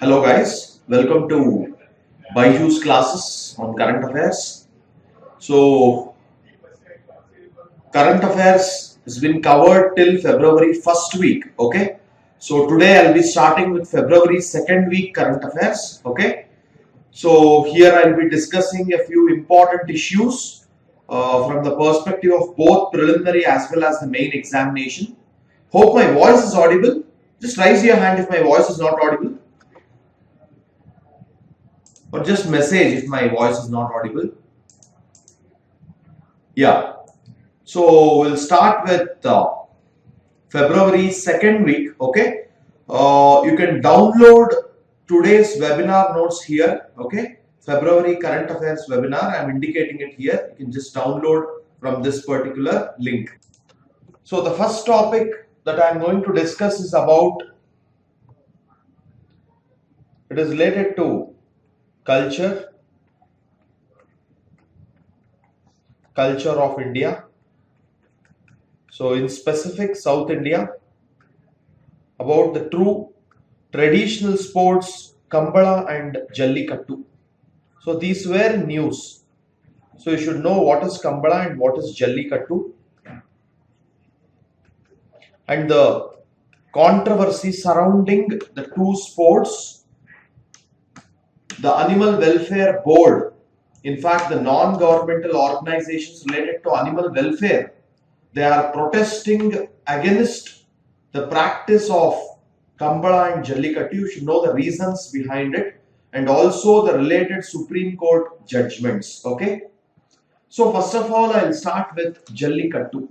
Hello guys, welcome to Byju's classes on current affairs. So, current affairs has been covered till February 1st week, okay? So, today I'll be starting with February 2nd week current affairs, okay? So, here I'll be discussing a few important issues from the perspective of both preliminary as well as the main examination. Hope my voice is audible. Just raise your hand if my voice is not audible. Or just message if my voice is not audible. Yeah. So we'll start with February 2nd week. Okay. You can download today's webinar notes here. Okay. February current affairs webinar. I'm indicating it here. You can just download from this particular link. So the first topic that I'm going to discuss is about, it is related to culture of India. So in specific South India, about the true traditional sports Kambala and Jallikattu. So these were news. So you should know what is Kambala and what is Jallikattu. And the controversy surrounding the two sports. The Animal Welfare Board, in fact the non-governmental organizations related to animal welfare, they are protesting against the practice of Kambala and Jallikattu. You should know the reasons behind it and also the related Supreme Court judgments. Okay. So first of all, I will start with Jallikattu.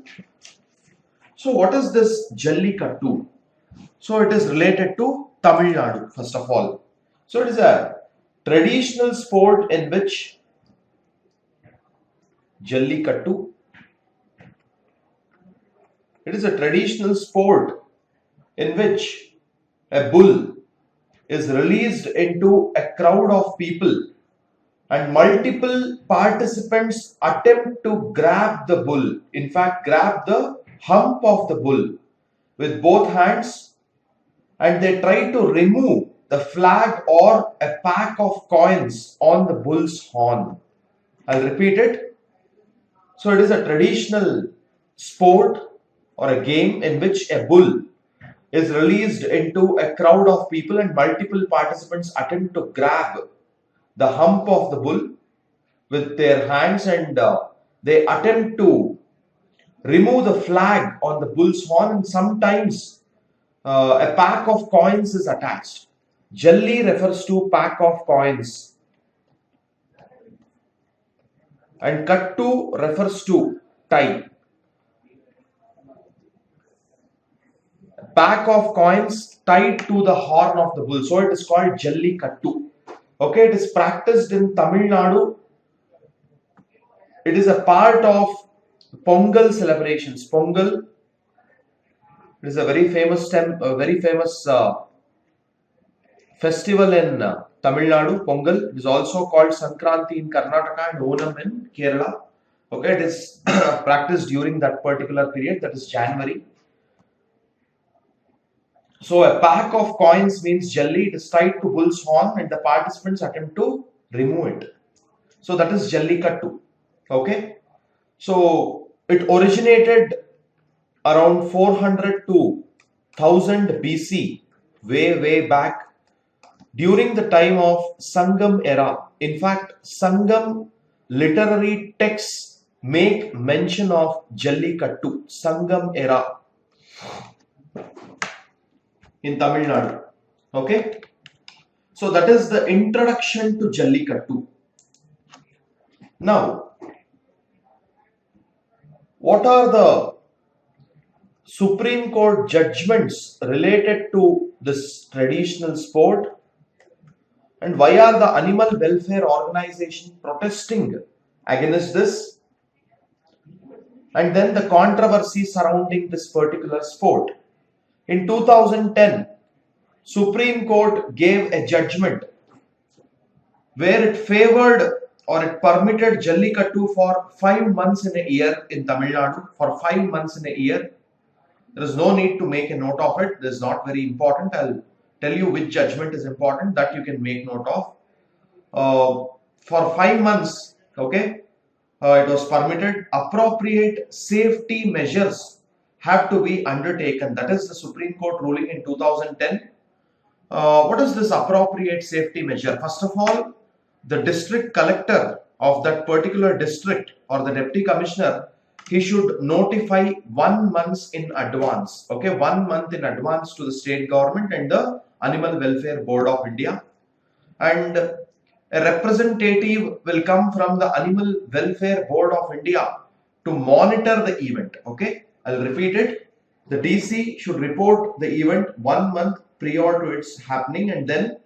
So what is this Jallikattu? So it is related to Tamil Nadu, first of all. So it is a traditional sport in which Jallikattu, it is a traditional sport in which a bull is released into a crowd of people and multiple participants attempt to grab the bull, in fact grab the hump of the bull with both hands, and they try to remove the flag or a pack of coins on the bull's horn. I'll repeat it. So it is a traditional sport or a game in which a bull is released into a crowd of people and multiple participants attempt to grab the hump of the bull with their hands, and they attempt to remove the flag on the bull's horn, and sometimes a pack of coins is attached. Jalli refers to pack of coins and Kattu refers to tie. A pack of coins tied to the horn of the bull. So it is called Jallikattu. Okay, it is practiced in Tamil Nadu. It is a part of Pongal celebrations. Pongal, it is a very famous festival in Tamil Nadu, Pongal. It is also called Sankranti in Karnataka and Onam in Kerala. Okay, it is practiced during that particular period, that is January. So a pack of coins means Jalli. It is tied to bull's horn and the participants attempt to remove it. So that is Jallikattu. Okay. So it originated around 400 to 1000 BC, way back, during the time of Sangam era. In fact, Sangam literary texts make mention of Jallikattu, Sangam era in Tamil Nadu. Okay. So that is the introduction to Jallikattu. Now, what are the Supreme Court judgments related to this traditional sport? And why are the animal welfare organizations protesting against this? And then the controversy surrounding this particular sport. In 2010, Supreme Court gave a judgment where it favored or it permitted Jallikattu for 5 months in a year in Tamil Nadu. For 5 months in a year. There is no need to make a note of it. This is not very important. I'll tell you which judgment is important, that you can make note of. For 5 months, okay, it was permitted. Appropriate safety measures have to be undertaken. That is the Supreme Court ruling in 2010. What is this appropriate safety measure? First of all, the district collector of that particular district or the deputy commissioner, he should notify 1 month in advance, okay, 1 month in advance to the state government and the Animal Welfare Board of India. And a representative will come from the Animal Welfare Board of India to monitor the event, okay. I'll repeat it. The DC should report the event 1 month prior to its happening, and then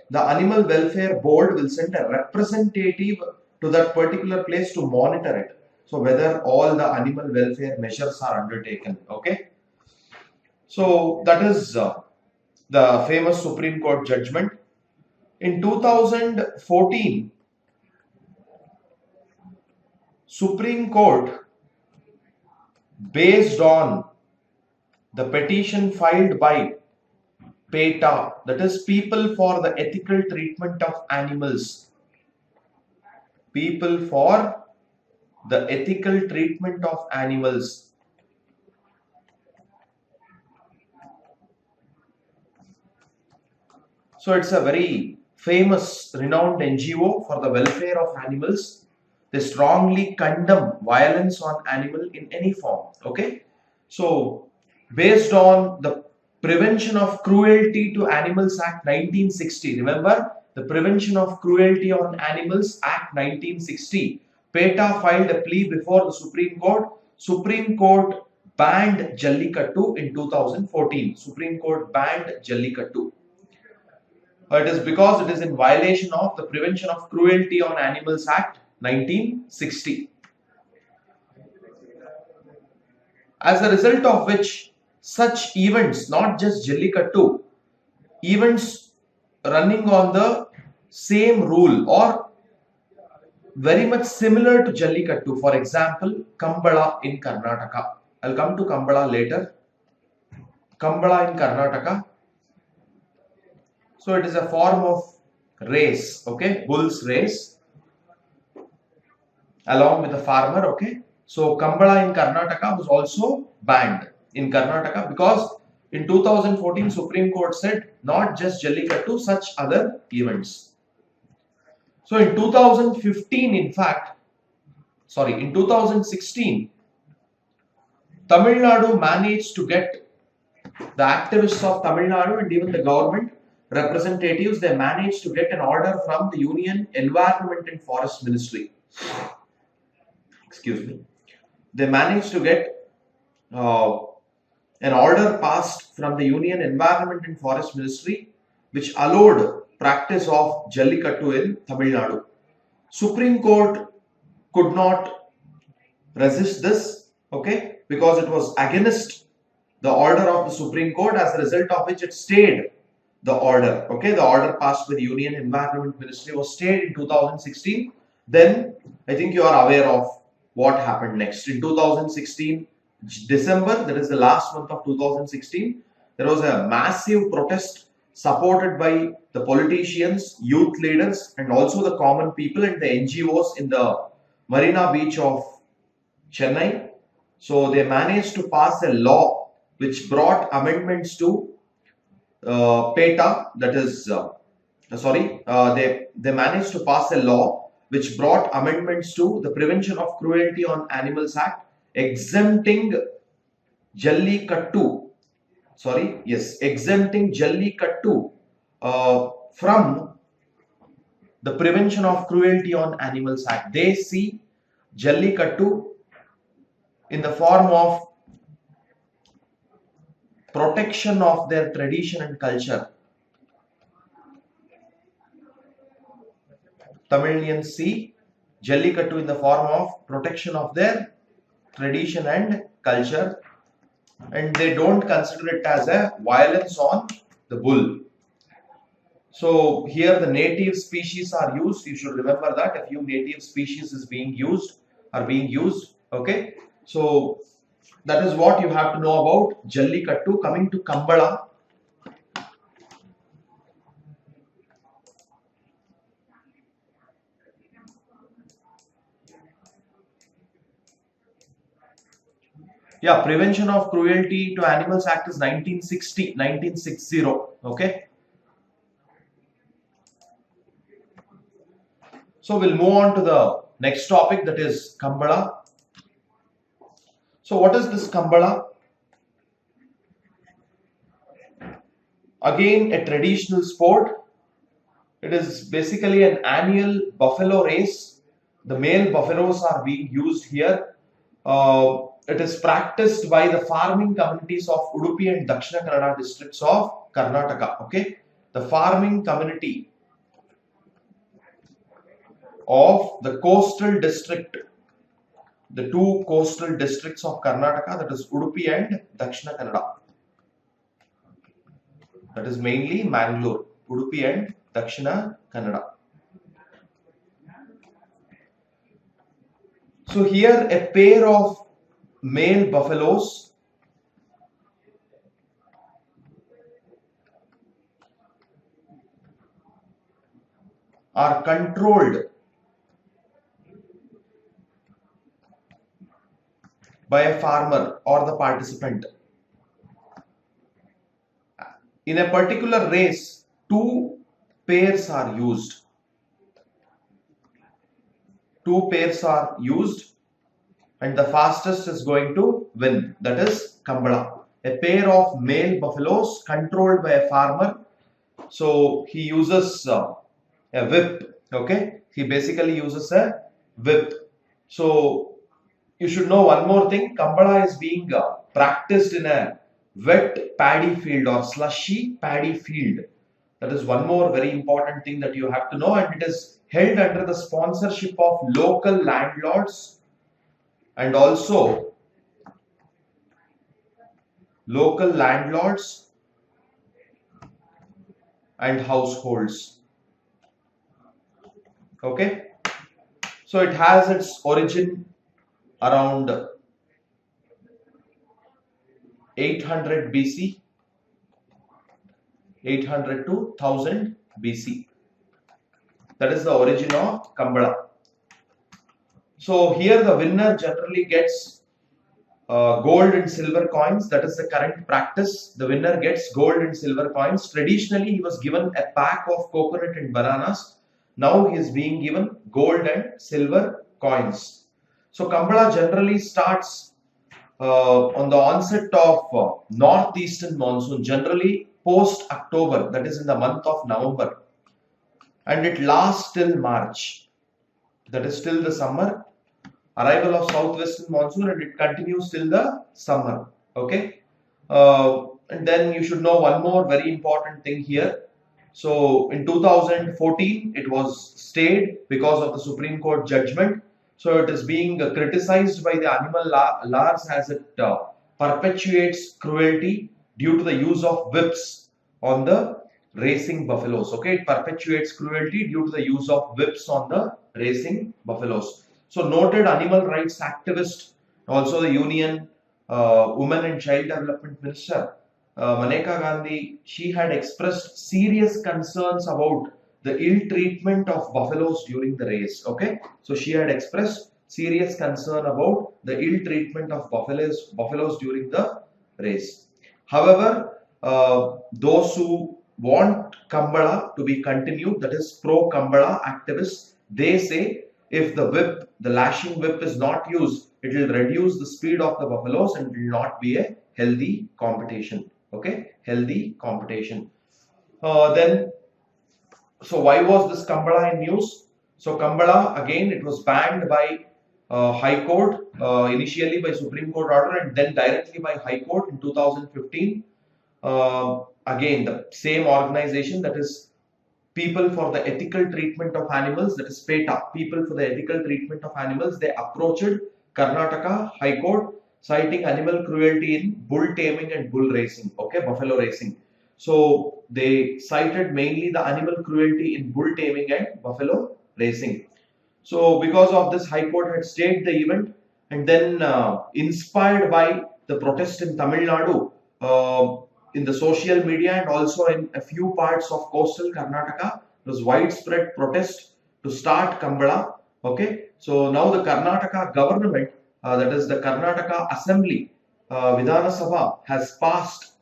the Animal Welfare Board will send a representative to that particular place to monitor it. So whether all the animal welfare measures are undertaken, okay. So that is the famous Supreme Court judgment. In 2014, Supreme Court, based on the petition filed by PETA, that is People for the Ethical Treatment of Animals, People for the Ethical Treatment of Animals. So it's a very famous, renowned NGO for the welfare of animals. They strongly condemn violence on animal in any form, okay. So based on the Prevention of Cruelty to Animals Act 1960, remember the Prevention of Cruelty on Animals Act 1960, PETA filed a plea before the Supreme Court. Supreme Court banned Jallikattu in 2014. Supreme Court banned Jallikattu. It is because it is in violation of the Prevention of Cruelty on Animals Act 1960. As a result of which, such events, not just Jallikattu, events running on the same rule or very much similar to Jallikattu, for example, Kambala in Karnataka. I'll come to Kambala later. Kambala in Karnataka. So it is a form of race, okay, bull's race, along with the farmer, okay. So Kambala in Karnataka was also banned in Karnataka because in 2014 Supreme Court said not just Jallikattu, such other events. So in 2015, in 2016, Tamil Nadu managed to get the activists of Tamil Nadu and even the government representatives, they managed to get an order from the Union Environment and Forest Ministry. Excuse me. They managed to get an order passed from the Union Environment and Forest Ministry which allowed practice of Jallikattu in Tamil Nadu. Supreme Court could not resist this, okay, because it was against the order of the Supreme Court, as a result of which it stayed the order, okay. The order passed by the Union Environment Ministry was stayed in 2016. Then I think you are aware of what happened next. In 2016 December, that is the last month of 2016, there was a massive protest supported by the politicians, youth leaders and also the common people and the NGOs in the Marina Beach of Chennai. So they managed to pass a law which brought amendments to PETA, that is, they managed to pass a law which brought amendments to the Prevention of Cruelty on Animals Act, exempting Jallikattu, exempting Jallikattu from the Prevention of Cruelty on Animals Act. They see Jallikattu in the form of protection of their tradition and culture. Tamilians see Jallikattu in the form of protection of their tradition and culture, and they don't consider it as a violence on the bull. So here the native species are used. You should remember that a few native species are being used. Okay. So that is what you have to know about Jallikattu. Coming to Kambala. Yeah, Prevention of Cruelty to Animals Act is 1960. Okay. So we'll move on to the next topic, that is Kambala. So what is this Kambala? Again, a traditional sport. It is basically an annual buffalo race. The male buffaloes are being used here. It is practiced by the farming communities of Udupi and Dakshina Kannada districts of Karnataka. Okay, the farming community of the coastal district, the two coastal districts of Karnataka, that is Udupi and Dakshina Kannada. That is mainly Mangalore, Udupi and Dakshina Kannada. So here a pair of male buffaloes are controlled by a farmer or the participant. In a particular race, two pairs are used. Two pairs are used and the fastest is going to win. That is Kambala. A pair of male buffaloes controlled by a farmer. So he uses a whip. Okay, he basically uses a whip. So you should know one more thing. Kambala is being practiced in a wet paddy field or slushy paddy field. That is one more very important thing that you have to know, and it is held under the sponsorship of local landlords and also local landlords and households. Okay, so it has its origin around 800 BC, 800 to 1000 BC. That is the origin of Kambala. So here the winner generally gets gold and silver coins. That is the current practice. The winner gets gold and silver coins. Traditionally, he was given a pack of coconut and bananas. Now he is being given gold and silver coins. So Kambala generally starts on the onset of northeastern monsoon, generally post October, that is in the month of November, and it lasts till March, that is till the summer, arrival of southwestern monsoon, and it continues till the summer. Okay, and then you should know one more very important thing here. So in 2014 it was stayed because of the Supreme Court judgment. So it is being criticized by the animal laws as it perpetuates cruelty due to the use of whips on the racing buffaloes. Okay, it perpetuates cruelty due to the use of whips on the racing buffaloes. So noted animal rights activist, also the Union Women and Child Development Minister Maneka Gandhi, she had expressed serious concerns about the ill treatment of buffaloes during the race. Okay, so she had expressed serious concern about the ill treatment of buffaloes during the race. However, those who want Kambala to be continued, that is pro Kambala activists, they say if the whip, the lashing whip is not used, it will reduce the speed of the buffaloes and will not be a healthy competition. Okay, healthy competition. Then, so why was this Kambala in news? So Kambala, again, it was banned by High Court, initially by Supreme Court order and then directly by High Court in 2015. Again, the same organization, that is People for the Ethical Treatment of Animals, that is PETA, People for the Ethical Treatment of Animals, they approached Karnataka High Court citing animal cruelty in bull taming and bull racing, okay, buffalo racing. So they cited mainly the animal cruelty in bull taming and buffalo racing. So because of this, High Court had stayed the event, and then inspired by the protest in Tamil Nadu, in the social media and also in a few parts of coastal Karnataka, there was widespread protest to start Kambala. Okay, so now the Karnataka government, that is the Karnataka Assembly, Vidhana Sabha has passed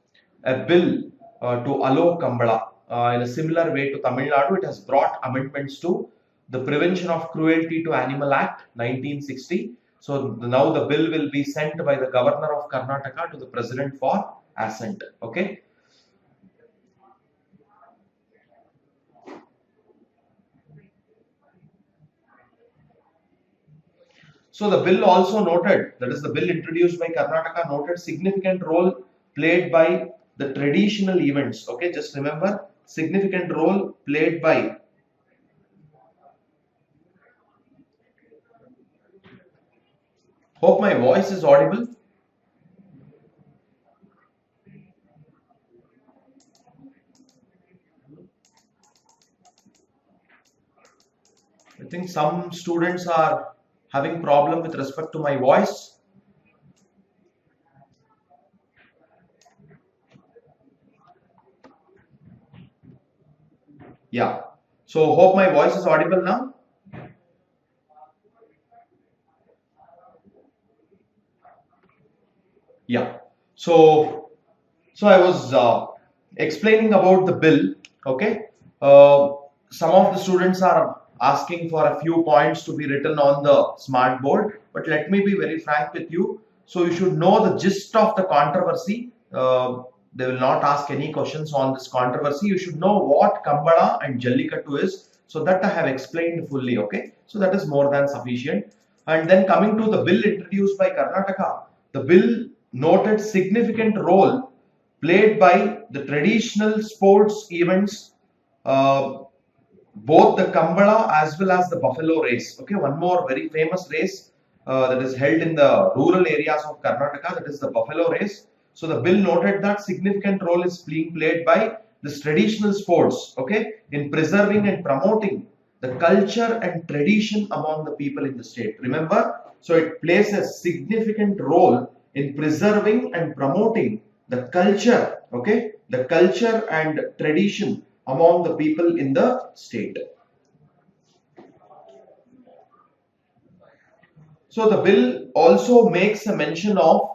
a bill to allow Kambala. In a similar way to Tamil Nadu, it has brought amendments to the Prevention of Cruelty to Animal Act 1960. So now the bill will be sent by the Governor of Karnataka to the President for assent. Okay. So the bill also noted, that is the bill introduced by Karnataka, noted significant role played by the traditional events. Okay, just remember, significant role played by hope my voice is audible. I think some students are having problem with respect to my voice. Yeah. So hope my voice is audible now. Yeah. So I was explaining about the bill. Okay. Some of the students are asking for a few points to be written on the smart board, but let me be very frank with you. So you should know the gist of the controversy. They will not ask any questions on this controversy. You should know what Kambala and Jallikattu is. So that I have explained fully. Okay. So that is more than sufficient. And then coming to the bill introduced by Karnataka, the bill noted significant role played by the traditional sports events, both the Kambala as well as the buffalo race. Okay, one more very famous race that is held in the rural areas of Karnataka, that is the buffalo race. So the bill noted that significant role is being played by this traditional sports, okay, in preserving and promoting the culture and tradition among the people in the state. Remember, so it plays a significant role in preserving and promoting the culture, okay, the culture and tradition among the people in the state. So the bill also makes a mention of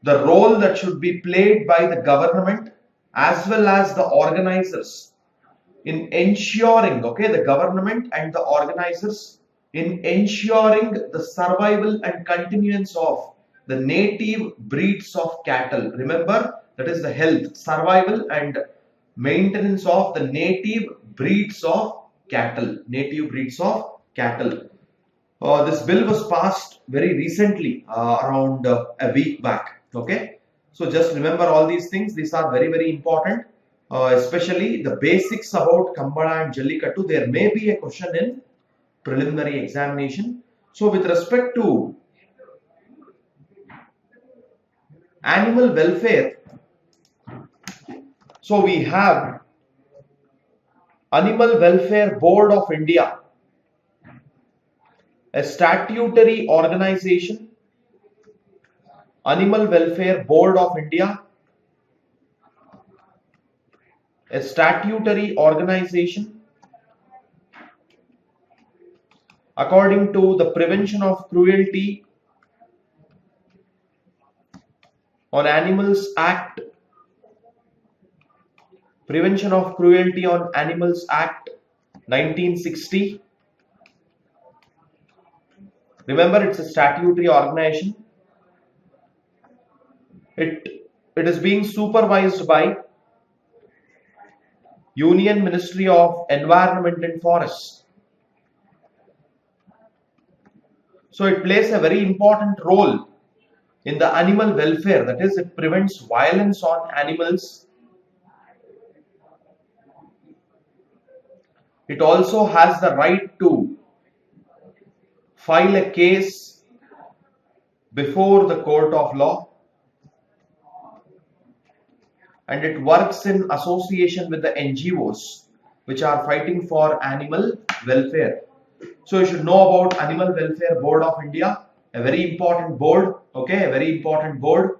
the role that should be played by the government as well as the organizers in ensuring, okay, the government and the organizers in ensuring the survival and continuance of the native breeds of cattle. Remember, that is the health, survival and maintenance of the native breeds of cattle. Native breeds of cattle. This bill was passed very recently, around a week back. Okay, so just remember all these things. These are very, very important, especially the basics about Kambala and Jallikattu. There may be a question in preliminary examination. So with respect to animal welfare, so we have Animal Welfare Board of India, a statutory organization. Animal Welfare Board of India, a statutory organization according to the Prevention of Cruelty on Animals Act, Prevention of Cruelty on Animals Act 1960. Remember, it's a statutory organization. It is being supervised by Union Ministry of Environment and Forests. So it plays a very important role in the animal welfare, that is, it prevents violence on animals. It also has the right to file a case before the court of law, and it works in association with the NGOs which are fighting for animal welfare. So you should know about Animal Welfare Board of India, a very important board, okay, a very important board.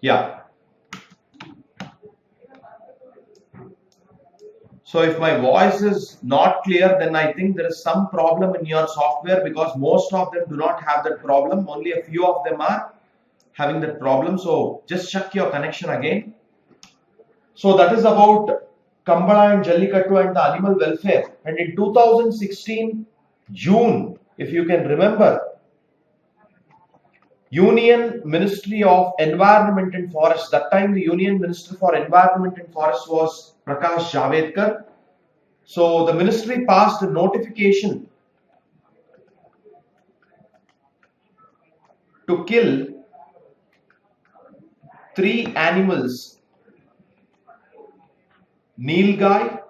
Yeah. So if my voice is not clear, then I think there is some problem in your software, because most of them do not have that problem. Only a few of them are having that problem. So just check your connection again. So that is about Kambala and Jallikattu and the animal welfare. And in 2016 June, if you can remember, Union Ministry of Environment and Forest, that time the Union Minister for Environment and Forest was Prakash Javadekar. So the ministry passed a notification to kill 3 animals: nilgai,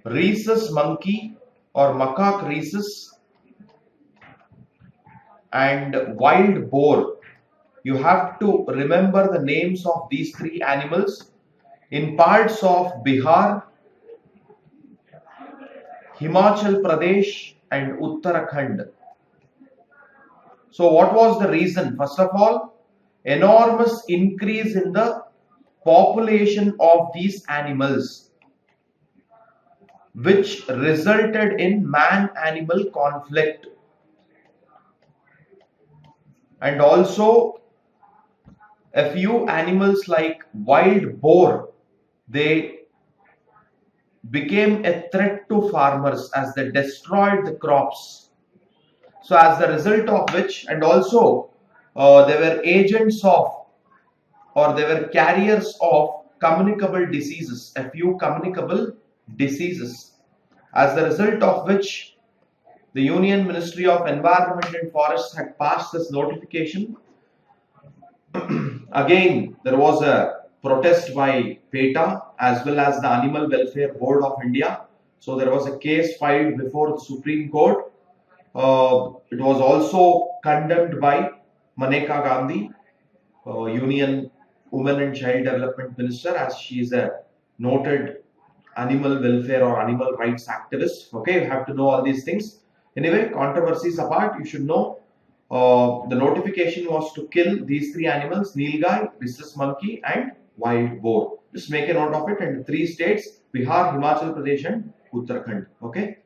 rhesus monkey or macaque rhesus, and wild boar. You have to remember the names of these 3 animals in parts of Bihar, Himachal Pradesh and Uttarakhand. So what was the reason? First of all, enormous increase in the population of these animals, which resulted in man-animal conflict. And also a few animals like wild boar, they became a threat to farmers as they destroyed the crops. So as the result of which, and also they were agents of, or they were carriers of communicable diseases, a few communicable diseases, as the result of which the Union Ministry of Environment and Forests had passed this notification. Again, there was a protest by PETA as well as the Animal Welfare Board of India. So there was a case filed before the Supreme Court. It was also condemned by Maneka Gandhi, Union Women and Child Development Minister, as she is a noted animal welfare or animal rights activist. Okay, you have to know all these things. Anyway, controversies apart, you should know the notification was to kill these 3 animals: nilgai, rhesus monkey and wild boar. Just make a note of it. And 3 states: Bihar, Himachal Pradesh and Uttarakhand. Okay.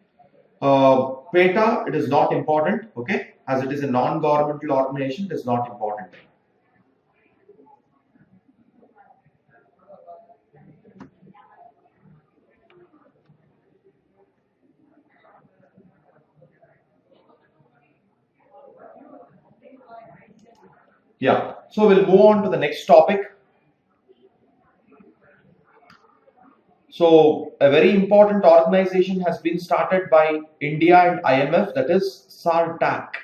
PETA, it is not important. Okay, as it is a non-governmental organization, it is not important. Yeah, so we'll move on to the next topic. So a very important organization has been started by India and IMF, that is SARTAC,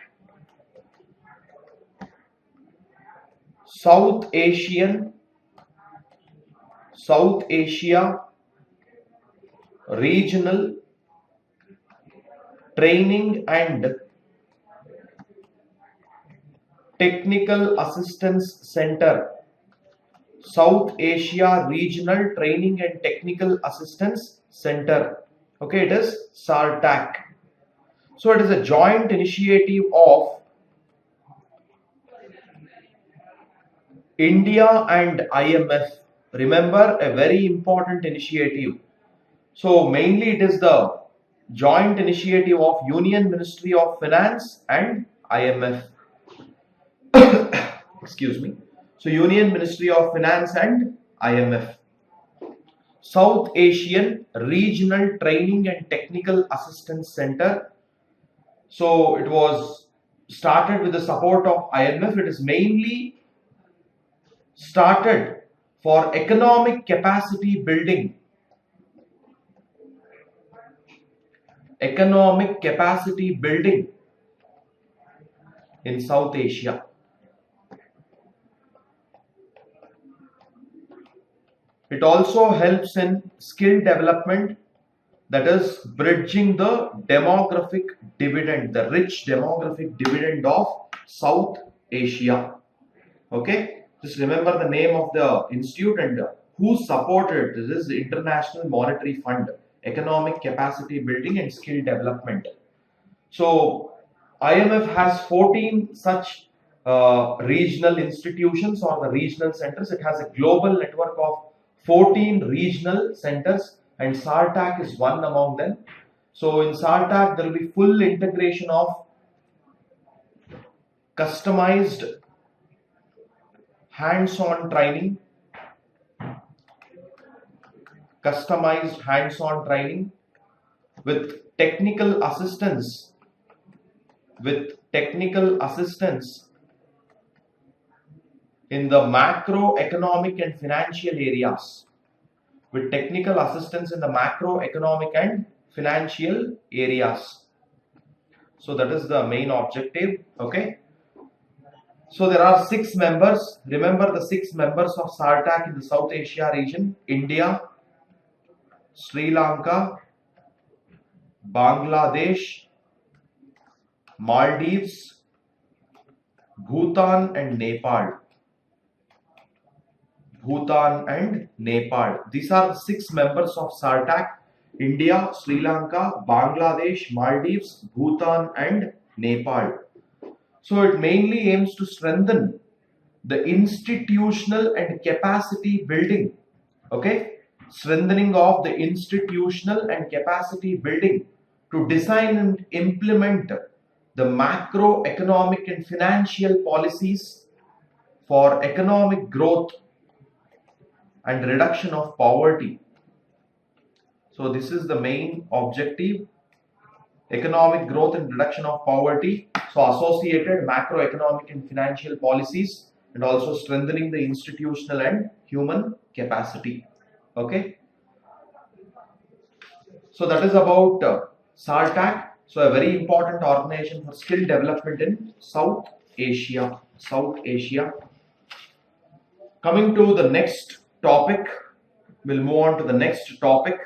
South Asia Regional Training and Technical Assistance Center. South Asia Regional Training and Technical Assistance Center. Okay, it is SARTAC. So it is a joint initiative of India and IMF. Remember, a very important initiative. So mainly it is the joint initiative of Union Ministry of Finance and IMF. Excuse me. So Union Ministry of Finance and IMF. South Asian Regional Training and Technical Assistance Center. So it was started with the support of IMF. It is mainly started for economic capacity building. Economic capacity building in South Asia. It also helps in skill development, that is bridging the demographic dividend, the rich demographic dividend of South Asia. Okay, just remember the name of the institute and who supported. This is the International Monetary Fund, economic capacity building and skill development. So IMF has 14 such regional institutions or the regional centers. It has a global network of 14 regional centers, and SARTAC is one among them. So in SARTAC, there will be full integration of customized hands-on training, with technical assistance, in the macroeconomic and financial areas, So that is the main objective. Okay. So there are 6 members. Remember the 6 members of SARTAC in the South Asia region: India, Sri Lanka, Bangladesh, Maldives, Bhutan and Nepal. These are the 6 members of SARTAC: India, Sri Lanka, Bangladesh, Maldives, Bhutan and Nepal. So it mainly aims to strengthen the institutional and capacity building. Okay, strengthening of the institutional and capacity building to design and implement the macroeconomic and financial policies for economic growth and reduction of poverty. So this is the main objective: economic growth and reduction of poverty. So associated macroeconomic and financial policies, and also strengthening the institutional and human capacity. Okay. So that is about SARTAC. So a very important organization for skill development in South Asia. Coming to the next topic, we'll move on to the next topic.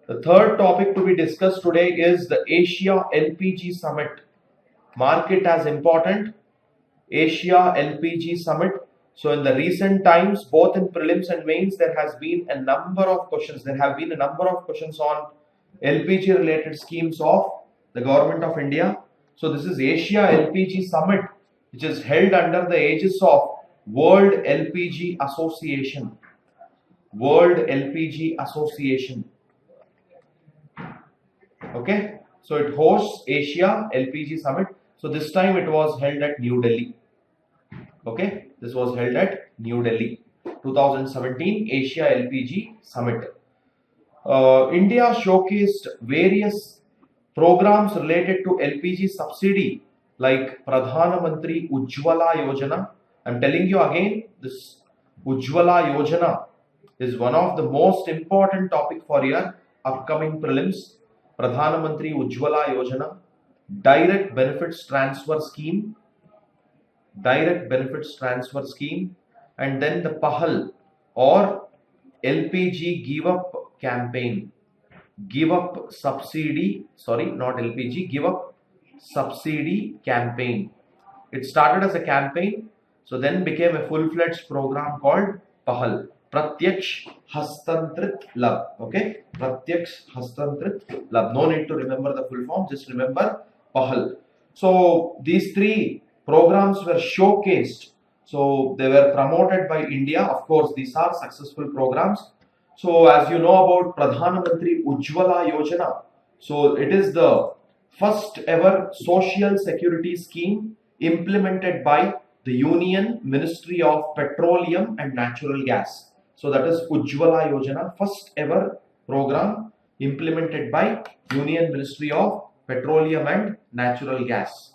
The third topic to be discussed today is the Asia LPG Summit. Mark it as important. Asia LPG Summit. So in the recent times, both in prelims and mains, there has been a number of questions. There have been a number of questions on LPG related schemes of the government of India. So this is Asia LPG Summit, which is held under the aegis of World LPG Association. Okay, so it hosts Asia LPG Summit. So this time it was held at New Delhi. Okay, this was held at New Delhi. 2017 Asia LPG Summit. India showcased various programs related to LPG subsidy like Pradhan Mantri Ujjwala Yojana. I'm telling you again, this Ujjwala Yojana is one of the most important topic for your upcoming prelims. Pradhan Mantri Ujjwala Yojana, direct benefits transfer scheme, and then the PAHAL or LPG give up campaign. Give up subsidy campaign. It started as a campaign, so then became a full-fledged program called PAHAL. Pratyaksh Hastantrit Labh. Okay, Pratyaksh Hastantrit Labh. No need to remember the full form, just remember PAHAL. So these 3 programs were showcased. So they were promoted by India. Of course, these are successful programs. So as you know about Pradhan Mantri Ujjwala Yojana, so it is the first ever social security scheme implemented by the Union Ministry of Petroleum and Natural Gas. So that is Ujjwala Yojana, first ever program implemented by Union Ministry of Petroleum and Natural Gas.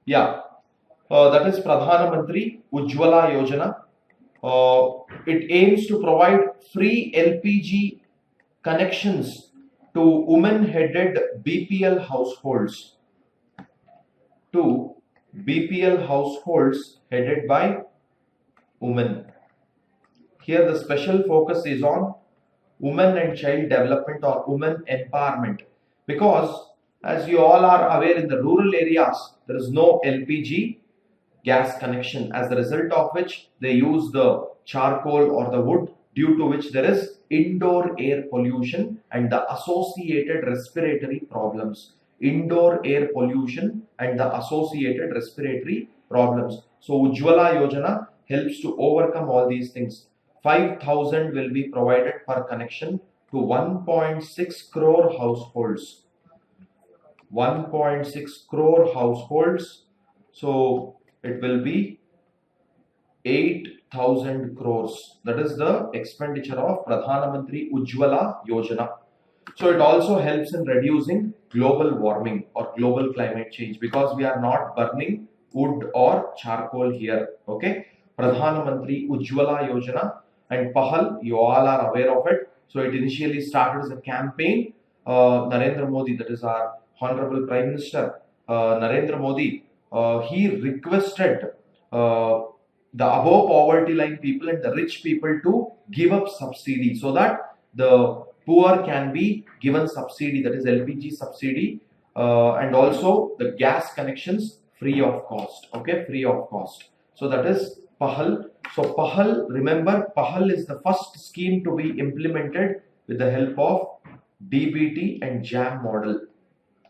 Yeah, that is Pradhan Mantri Ujjwala Yojana. It aims to provide free LPG connections to women-headed BPL households. Headed by women. Here the special focus is on women and child development or women empowerment, because as you all are aware, in the rural areas there is no LPG. gas connection, as the result of which they use the charcoal or the wood, due to which there is indoor air pollution and the associated respiratory problems. Indoor air pollution and the associated respiratory problems. So Ujjwala Yojana helps to overcome all these things. 5,000 will be provided per connection to 1.6 crore households. 1.6 crore households. So it will be 8,000 crores. That is the expenditure of Pradhana Mantri Ujjwala Yojana. So it also helps in reducing global warming or global climate change, because we are not burning wood or charcoal here. Okay. Pradhana Mantri Ujjwala Yojana and PAHAL, you all are aware of it. So it initially started as a campaign. Narendra Modi, that is our Honorable Prime Minister, Narendra Modi, he requested the above poverty line people and the rich people to give up subsidy, so that the poor can be given subsidy, that is LPG subsidy, and also the gas connections free of cost. Okay, free of cost. So that is PAHAL. So PAHAL, remember, PAHAL is the first scheme to be implemented with the help of DBT and JAM model.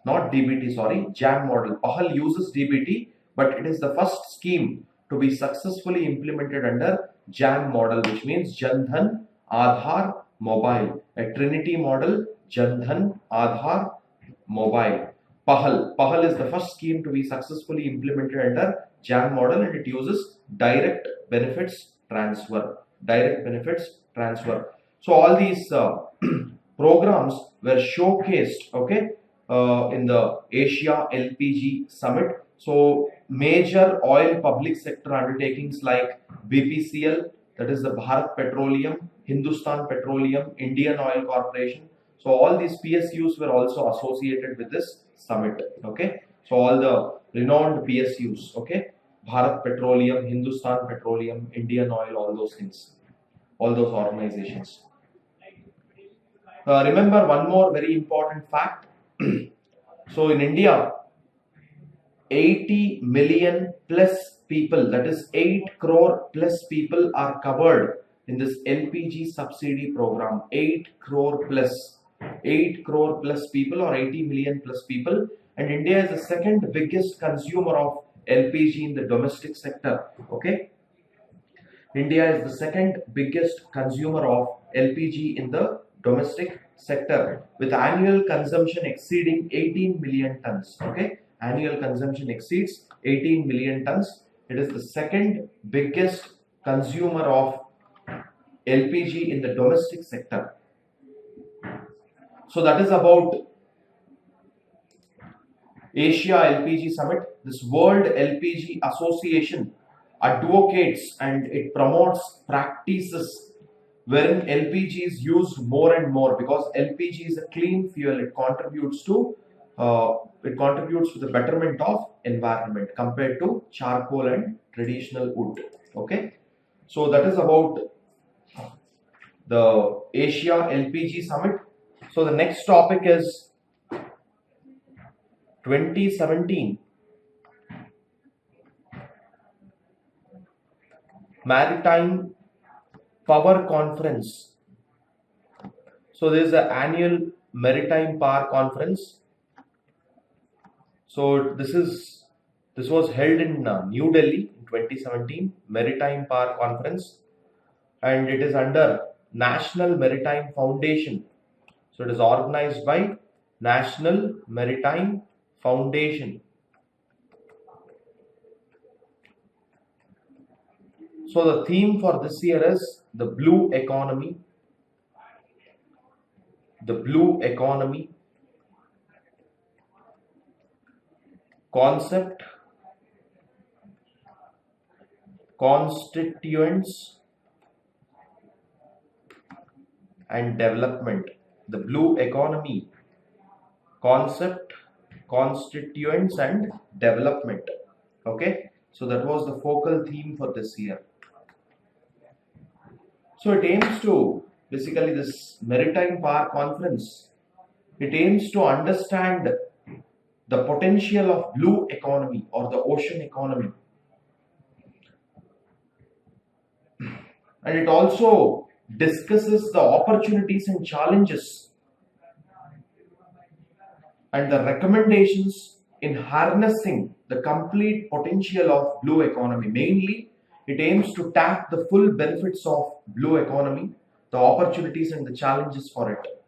Not DBT, sorry, JAM model. PAHAL uses DBT, but it is the first scheme to be successfully implemented under JAM model, which means Jan Dhan Aadhaar Mobile. A Trinity model, Jan Dhan Aadhaar Mobile. PAHAL is the first scheme to be successfully implemented under JAM model, and it uses direct benefits transfer. Direct benefits transfer. So all these programs were showcased, okay, in the Asia LPG Summit. So major oil public sector undertakings like BPCL, that is the Bharat Petroleum, Hindustan Petroleum, Indian Oil Corporation. So all these PSUs were also associated with this summit. Okay. So all the renowned PSUs, okay, Bharat Petroleum, Hindustan Petroleum, Indian Oil, all those things, all those organizations. Remember one more very important fact. So in India, 80 million plus people, that is 8 crore plus people, are covered in this LPG subsidy program. 8 crore plus. 8 crore plus people, or 80 million plus people. And India is the second biggest consumer of LPG in the domestic sector. Okay. India is the second biggest consumer of LPG in the domestic sector, with annual consumption exceeding 18 million tons. Okay. Annual consumption exceeds 18 million tons. It is the second biggest consumer of LPG in the domestic sector. So that is about Asia LPG Summit. This World LPG Association advocates and it promotes practices wherein LPG is used more and more, because LPG is a clean fuel. It contributes to the betterment of environment compared to charcoal and traditional wood. Okay, so that is about the Asia LPG Summit. So the next topic is 2017 Maritime Power Conference. So there is an annual Maritime Power Conference. So this was held in New Delhi in 2017, Maritime Power Conference, and it is under National Maritime Foundation. So it is organized by National Maritime Foundation. So the theme for this year is the blue economy. The blue economy. Concept, constituents and development. The blue economy, concept, constituents and development. Okay, so that was the focal theme for this year. So it aims to, basically this Maritime Power Conference, it aims to understand the potential of blue economy or the ocean economy. and it also discusses the opportunities and challenges and the recommendations in harnessing the complete potential of blue economy. Mainly, it aims to tap the full benefits of blue economy, the opportunities and the challenges for it.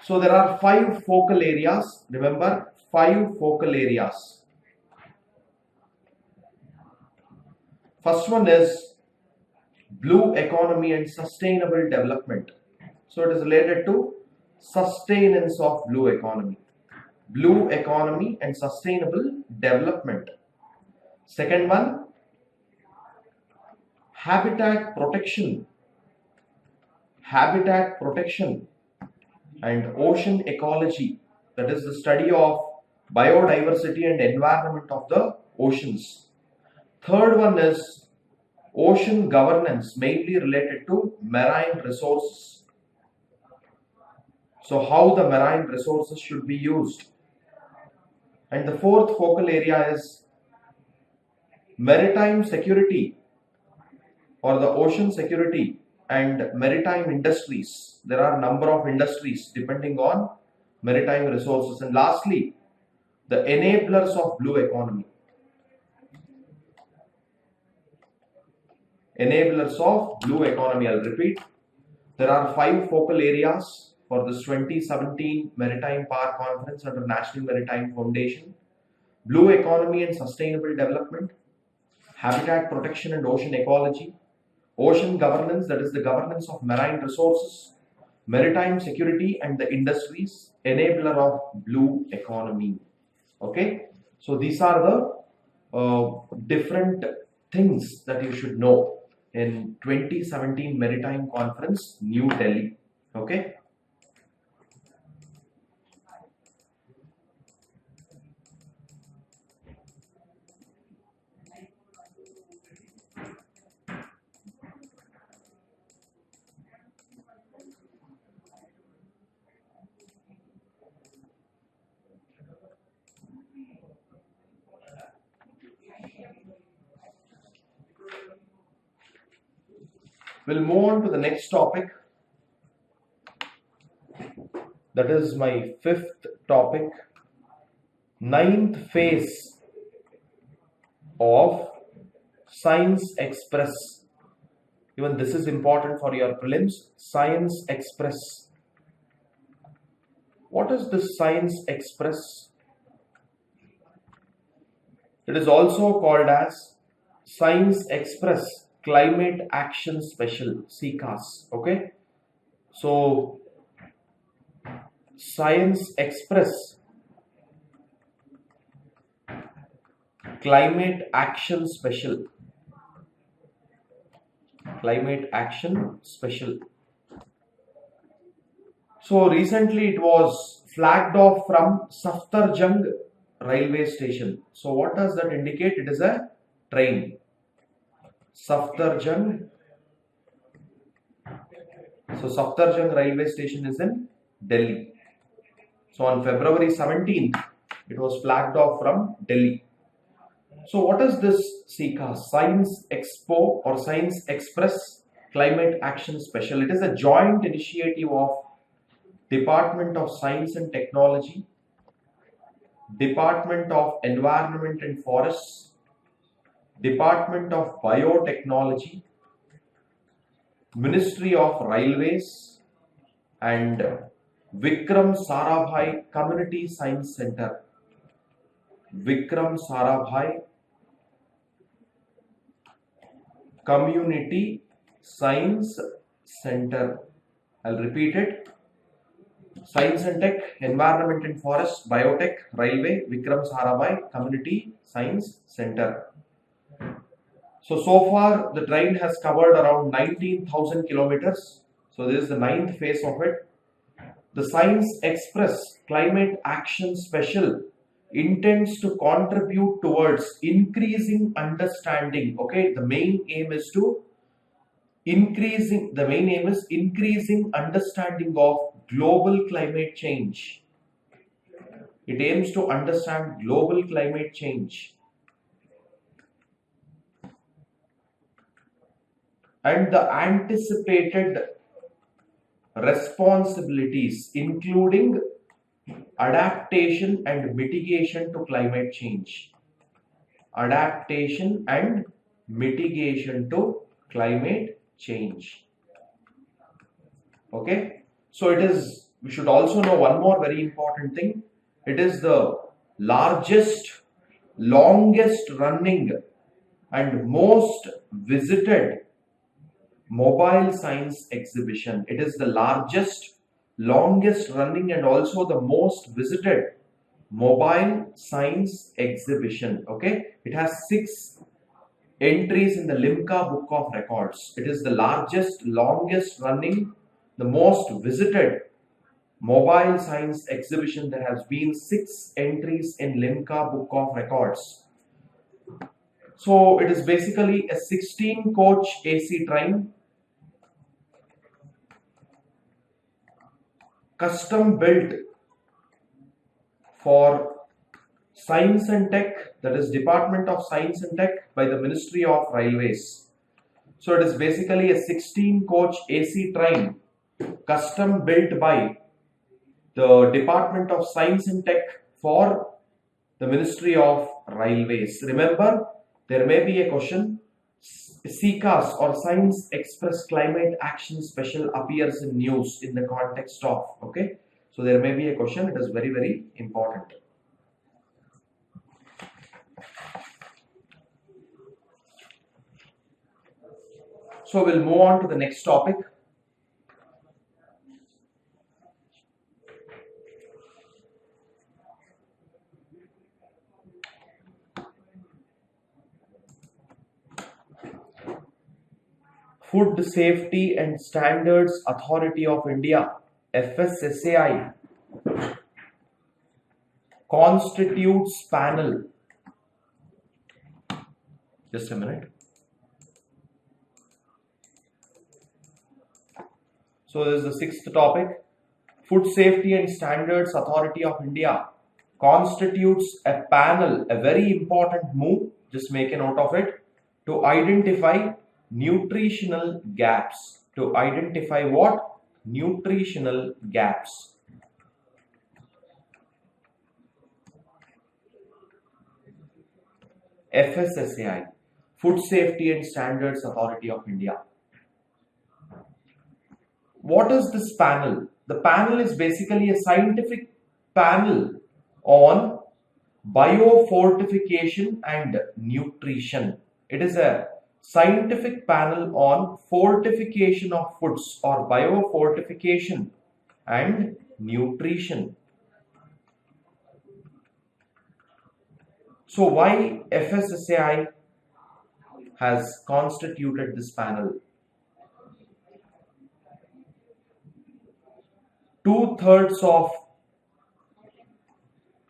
So there are 5 focal areas. Remember, 5 focal areas. First one is blue economy and sustainable development. So it is related to sustenance of blue economy. Blue economy and sustainable development. Second one, habitat protection. Habitat protection and ocean ecology. That is the study of biodiversity and environment of the oceans. Third one is ocean governance, mainly related to marine resources. So how the marine resources should be used. And the fourth focal area is maritime security or the ocean security and maritime industries. There are a number of industries depending on maritime resources. And lastly, the enablers of blue economy. Enablers of blue economy. I'll repeat. There are 5 focal areas for this 2017 Maritime Power Conference under National Maritime Foundation. Blue economy and sustainable development, habitat protection and ocean ecology, ocean governance, that is the governance of marine resources, maritime security and the industries, enabler of blue economy. Okay, so these are the different things that you should know in 2017 Maritime Conference, New Delhi. Okay. We'll move on to the next topic. That is my 5th topic. 9th phase of Science Express. Even this is important for your prelims. Science Express. What is this Science Express? It is also called as Science Express Climate Action Special, CCAS. Okay, so Science Express Climate Action Special. Climate Action Special. So recently it was flagged off from Saftarjung railway station. So what does that indicate? It is a train. Saftarjung. So Saftarjung railway station is in Delhi. So on February 17th, it was flagged off from Delhi. So what is this CCAS? Science Expo or Science Express Climate Action Special. It is a joint initiative of Department of Science and Technology, Department of Environment and Forests, Department of Biotechnology, Ministry of Railways and Vikram Sarabhai Community Science Center. Vikram Sarabhai Community Science Center. I'll repeat it. Science and Tech, Environment and Forest, Biotech, Railway, Vikram Sarabhai Community Science Center. So far the train has covered around 19,000 kilometers. So this is the 9th phase of it. The Science Express Climate Action Special intends to contribute towards increasing understanding. Okay, the main aim is increasing understanding of global climate change. It aims to understand global climate change. and the anticipated responsibilities, including adaptation and mitigation to climate change. Adaptation and mitigation to climate change. Okay, so it is, we should also know one more very important thing. It is the largest, longest running and most visited mobile science exhibition. It is the largest, longest running and also the most visited mobile science exhibition. Okay, it has 6 entries in the Limca Book of Records. It is the largest, longest running, the most visited mobile science exhibition. There has been 6 entries in Limca Book of Records. So it is basically a 16-coach AC train, custom built for Science and Tech, that is Department of Science and Tech by the Ministry of Railways. So it is basically a 16-coach AC train, custom built by the Department of Science and Tech for the Ministry of Railways. Remember, there may be a question, CCAS or Science Express Climate Action Special appears in news in the context of, okay. So there may be a question, it is very, very important. So we'll move on to the next topic. Food Safety and Standards Authority of India, FSSAI, constitutes panel. Just a minute. So this is the 6th topic. Food Safety and Standards Authority of India constitutes a panel, a very important move, just make a note of it, to identify nutritional gaps. To identify what? Nutritional gaps. FSSAI, Food Safety and Standards Authority of India. What is this panel? The panel is basically a scientific panel on biofortification and nutrition. It is a scientific panel on fortification of foods or biofortification and nutrition. So why FSSAI has constituted this panel? 2/3 of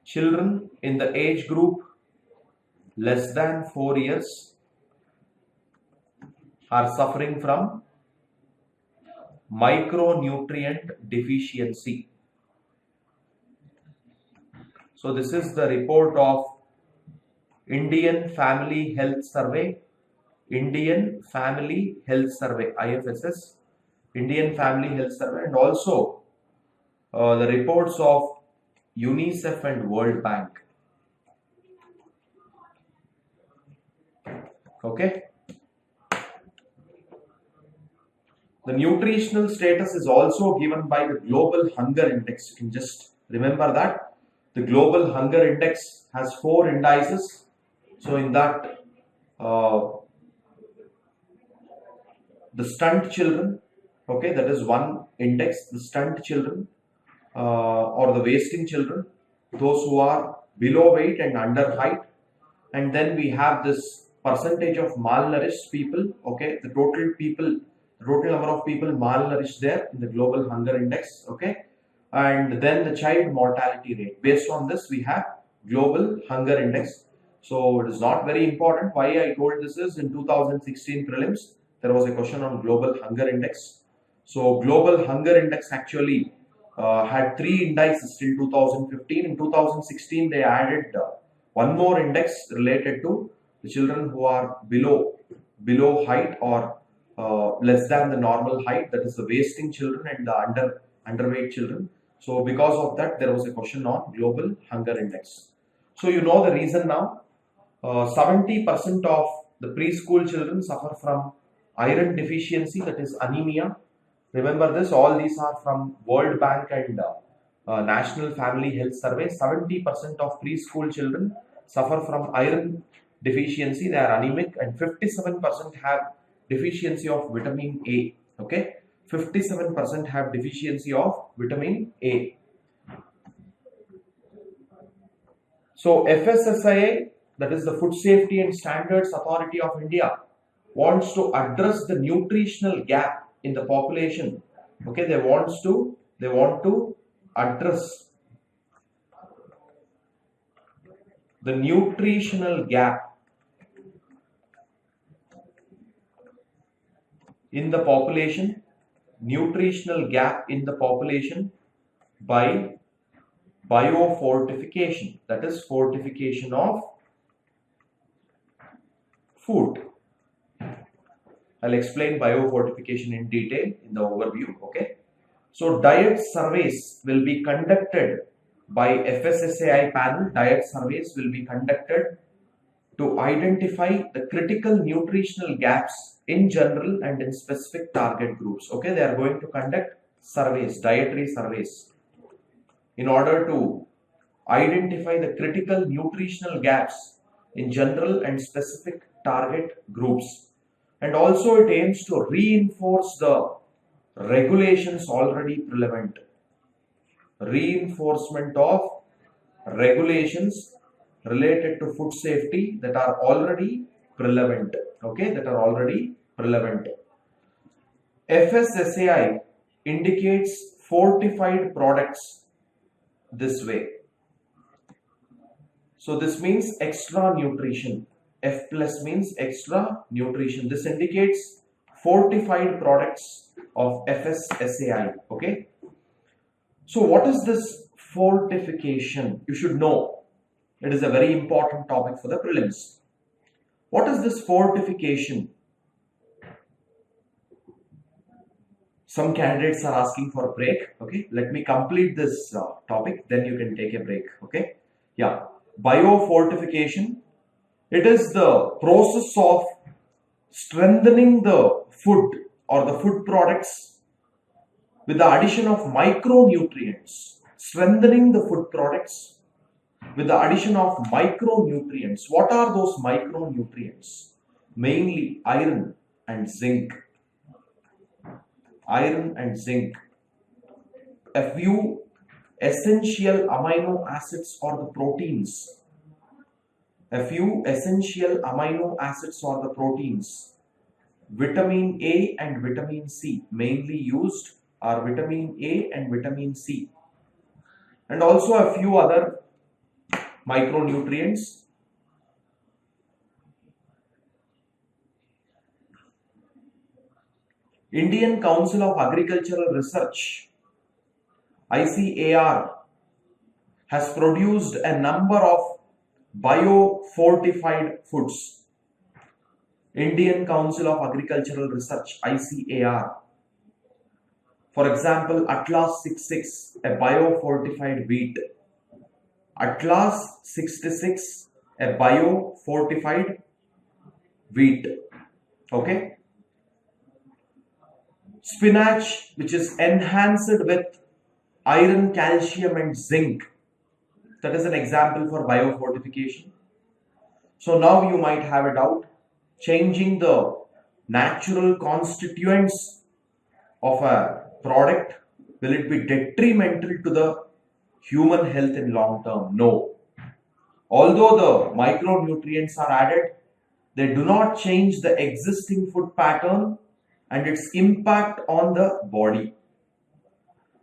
children in the age group less than 4 years are suffering from micronutrient deficiency. So this is the report of Indian Family Health Survey, Indian Family Health Survey, IFSS, Indian Family Health Survey, and also the reports of UNICEF and World Bank. Okay. The nutritional status is also given by the Global Hunger Index. You can just remember that. The Global Hunger Index has 4 indices. So in that, the stunt children, okay, that is one index, the stunt children or the wasting children, those who are below weight and under height. And then we have this percentage of malnourished people, okay, the total number of people malnourished there in the Global Hunger Index, okay, and then the child mortality rate. Based on this, we have Global Hunger Index. So it is not very important. Why I told this is in 2016 prelims, there was a question on Global Hunger Index. So Global Hunger Index actually had 3 indices till 2015. In 2016, they added one more index related to the children who are below height or less than the normal height, that is the wasting children and the underweight children. So because of that, there was a question on global hunger index. So you know the reason now. 70% of the preschool children suffer from iron deficiency, that is anemia. Remember this, all these are from World Bank and National Family Health Survey. 70% of preschool children suffer from iron deficiency, they are anemic, and 57% have deficiency of vitamin A. Okay, 57% have deficiency of vitamin A. So FSSAI, that is the Food Safety and Standards Authority of India, wants to address the nutritional gap in the population. Okay, they want to address the nutritional gap in the population, by biofortification, that is fortification of food. I'll explain biofortification in detail in the overview. Okay, so diet surveys will be conducted by FSSAI panel. Diet surveys will be conducted to identify the critical nutritional gaps in general and in specific target groups. Okay, they are going to conduct surveys, dietary surveys, in order to identify the critical nutritional gaps in general and specific target groups. And also it aims to reinforce the regulations already prevalent. Reinforcement of regulations related to food safety that are already prevalent. Okay, that are already prevalent. FSSAI indicates fortified products this way. So this means extra nutrition. F plus means extra nutrition. This indicates fortified products of FSSAI. Okay. So what is this fortification? You should know. It is a very important topic for the prelims. What is this fortification? Some candidates are asking for a break. Okay, let me complete this topic, then you can take a break. Okay, yeah, biofortification. It is the process of strengthening the food or the food products with the addition of micronutrients. Strengthening the food products with the addition of micronutrients. What are those micronutrients? Mainly iron and zinc. Iron and zinc. A few essential amino acids or the proteins. A few essential amino acids or the proteins. Vitamin A and vitamin C mainly used are vitamin A and vitamin C. And also a few other micronutrients. Indian Council of Agricultural Research, ICAR, has produced a number of biofortified foods. Indian Council of Agricultural Research, ICAR. For example, Atlas 66, a biofortified wheat. Atlas 66, a biofortified wheat. Okay. Spinach, which is enhanced with iron, calcium and zinc. That is an example for biofortification. So now you might have a doubt. Changing the natural constituents of a product, will it be detrimental to the human health in long term? No. Although the micronutrients are added, they do not change the existing food pattern and its impact on the body.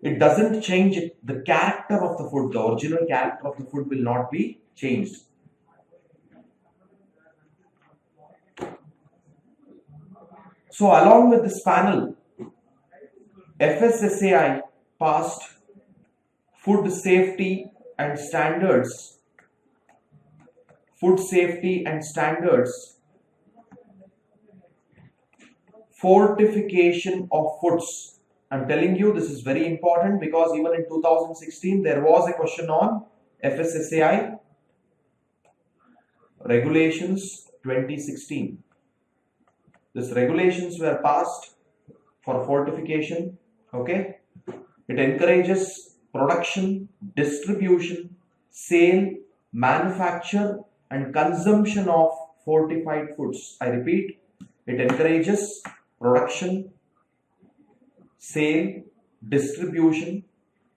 It doesn't change it. The character of the food, the original character of the food will not be changed. So along with this panel, FSSAI passed Food Safety and Standards. Food fortification of foods. I'm telling you, this is very important because even in 2016 there was a question on FSSAI regulations 2016. These regulations were passed for fortification. Okay, it encourages production, distribution, sale, manufacture and consumption of fortified foods. I repeat, it encourages production, sale, distribution,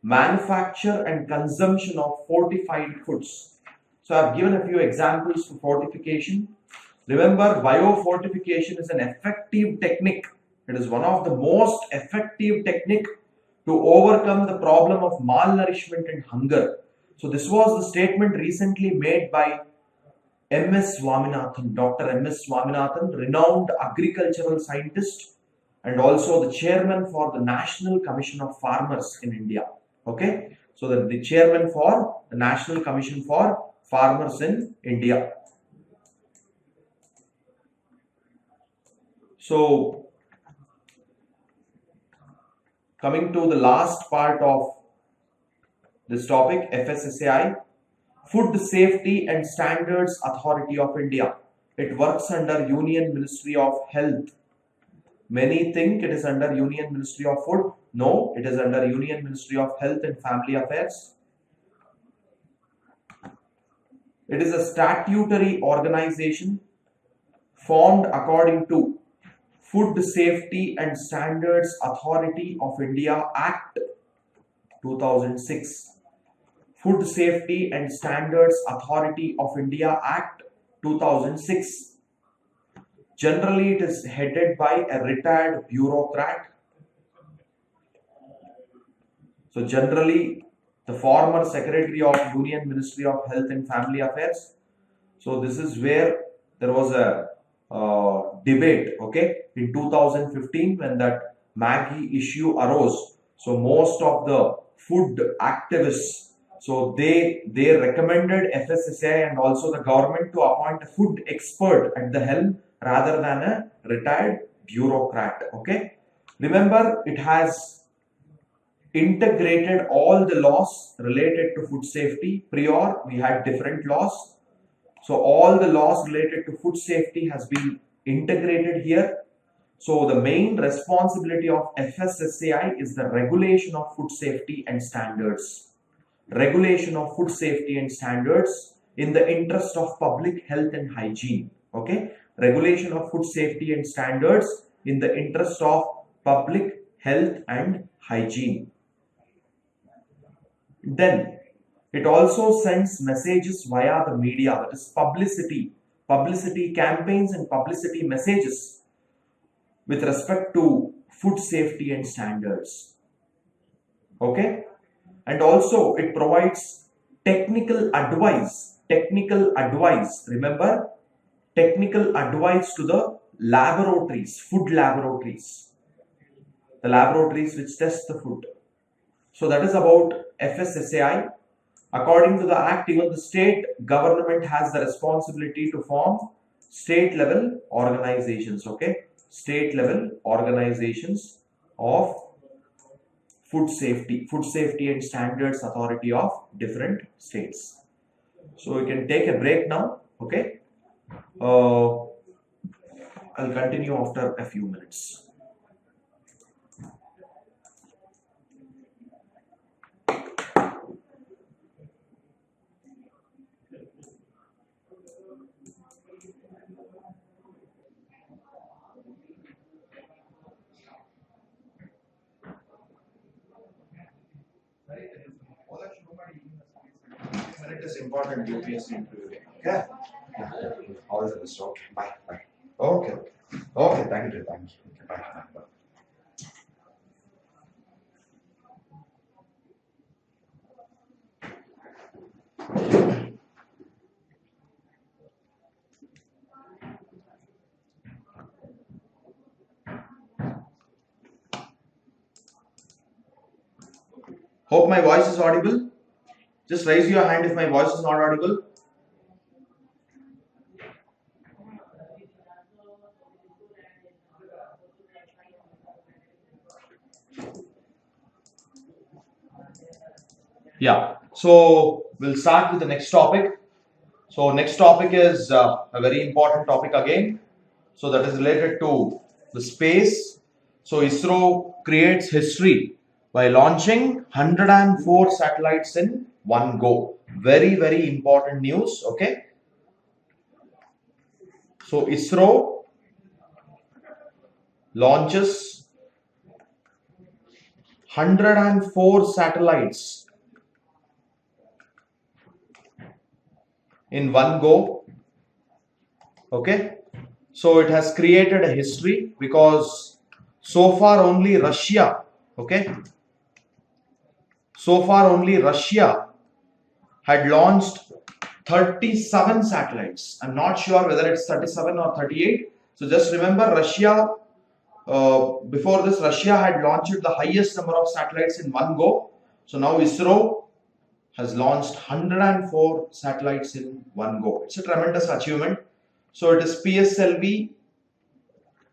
manufacture and consumption of fortified foods. So I have given a few examples for fortification. Remember, biofortification is an effective technique. It is one of the most effective technique to overcome the problem of malnourishment and hunger. So this was the statement recently made by M.S. Swaminathan, Dr. M.S. Swaminathan, renowned agricultural scientist and also the chairman for the National Commission of Farmers in India. Okay, so the chairman for the National Commission for Farmers in India. So coming to the last part of this topic, FSSAI, Food Safety and Standards Authority of India. It works under Union Ministry of Health. Many think it is under Union Ministry of Food. No, it is under Union Ministry of Health and Family Affairs. It is a statutory organization formed according to Food Safety and Standards Authority of India Act 2006. Food Safety and Standards Authority of India Act 2006. Generally, it is headed by a retired bureaucrat. So generally, the former Secretary of Union Ministry of Health and Family Affairs. So this is where there was a debate, okay, in 2015 when that Maggie issue arose. So most of the food activists, so they recommended FSSAI and also the government to appoint a food expert at the helm rather than a retired bureaucrat. Okay, remember, it has integrated all the laws related to food safety. Prior, we had different laws. So all the laws related to food safety has been integrated here. So the main responsibility of FSSAI is the regulation of food safety and standards. Regulation of food safety and standards in the interest of public health and hygiene. Okay, regulation of food safety and standards in the interest of public health and hygiene. Then it also sends messages via the media, that is publicity campaigns and publicity messages with respect to food safety and standards. Okay, and also it provides technical advice. Remember, technical advice to the laboratories, food laboratories, the laboratories which test the food. So that is about FSSAI. According to the Act, even the state government has the responsibility to form state level organizations. Okay, state level organizations of food safety and standards authority of different states. So we can take a break now. Okay, I'll continue after a few minutes. It is important UPSC interview. Okay. All the best. Okay. Bye. Okay. Okay. Thank you. Okay, bye. Hope my voice is audible. Just raise your hand if my voice is not audible. Yeah. So we'll start with the next topic. So next topic is a very important topic again. So that is related to the space. So ISRO creates history by launching 104 satellites in one go. Very, very important news. Okay. So ISRO launches 104 satellites in one go. Okay. So it has created a history because so far only Russia, okay, so far only Russia had launched 37 satellites. I'm not sure whether it's 37 or 38. So just remember Russia, before this Russia had launched the highest number of satellites in one go. So now ISRO has launched 104 satellites in one go. It's a tremendous achievement. So it is PSLV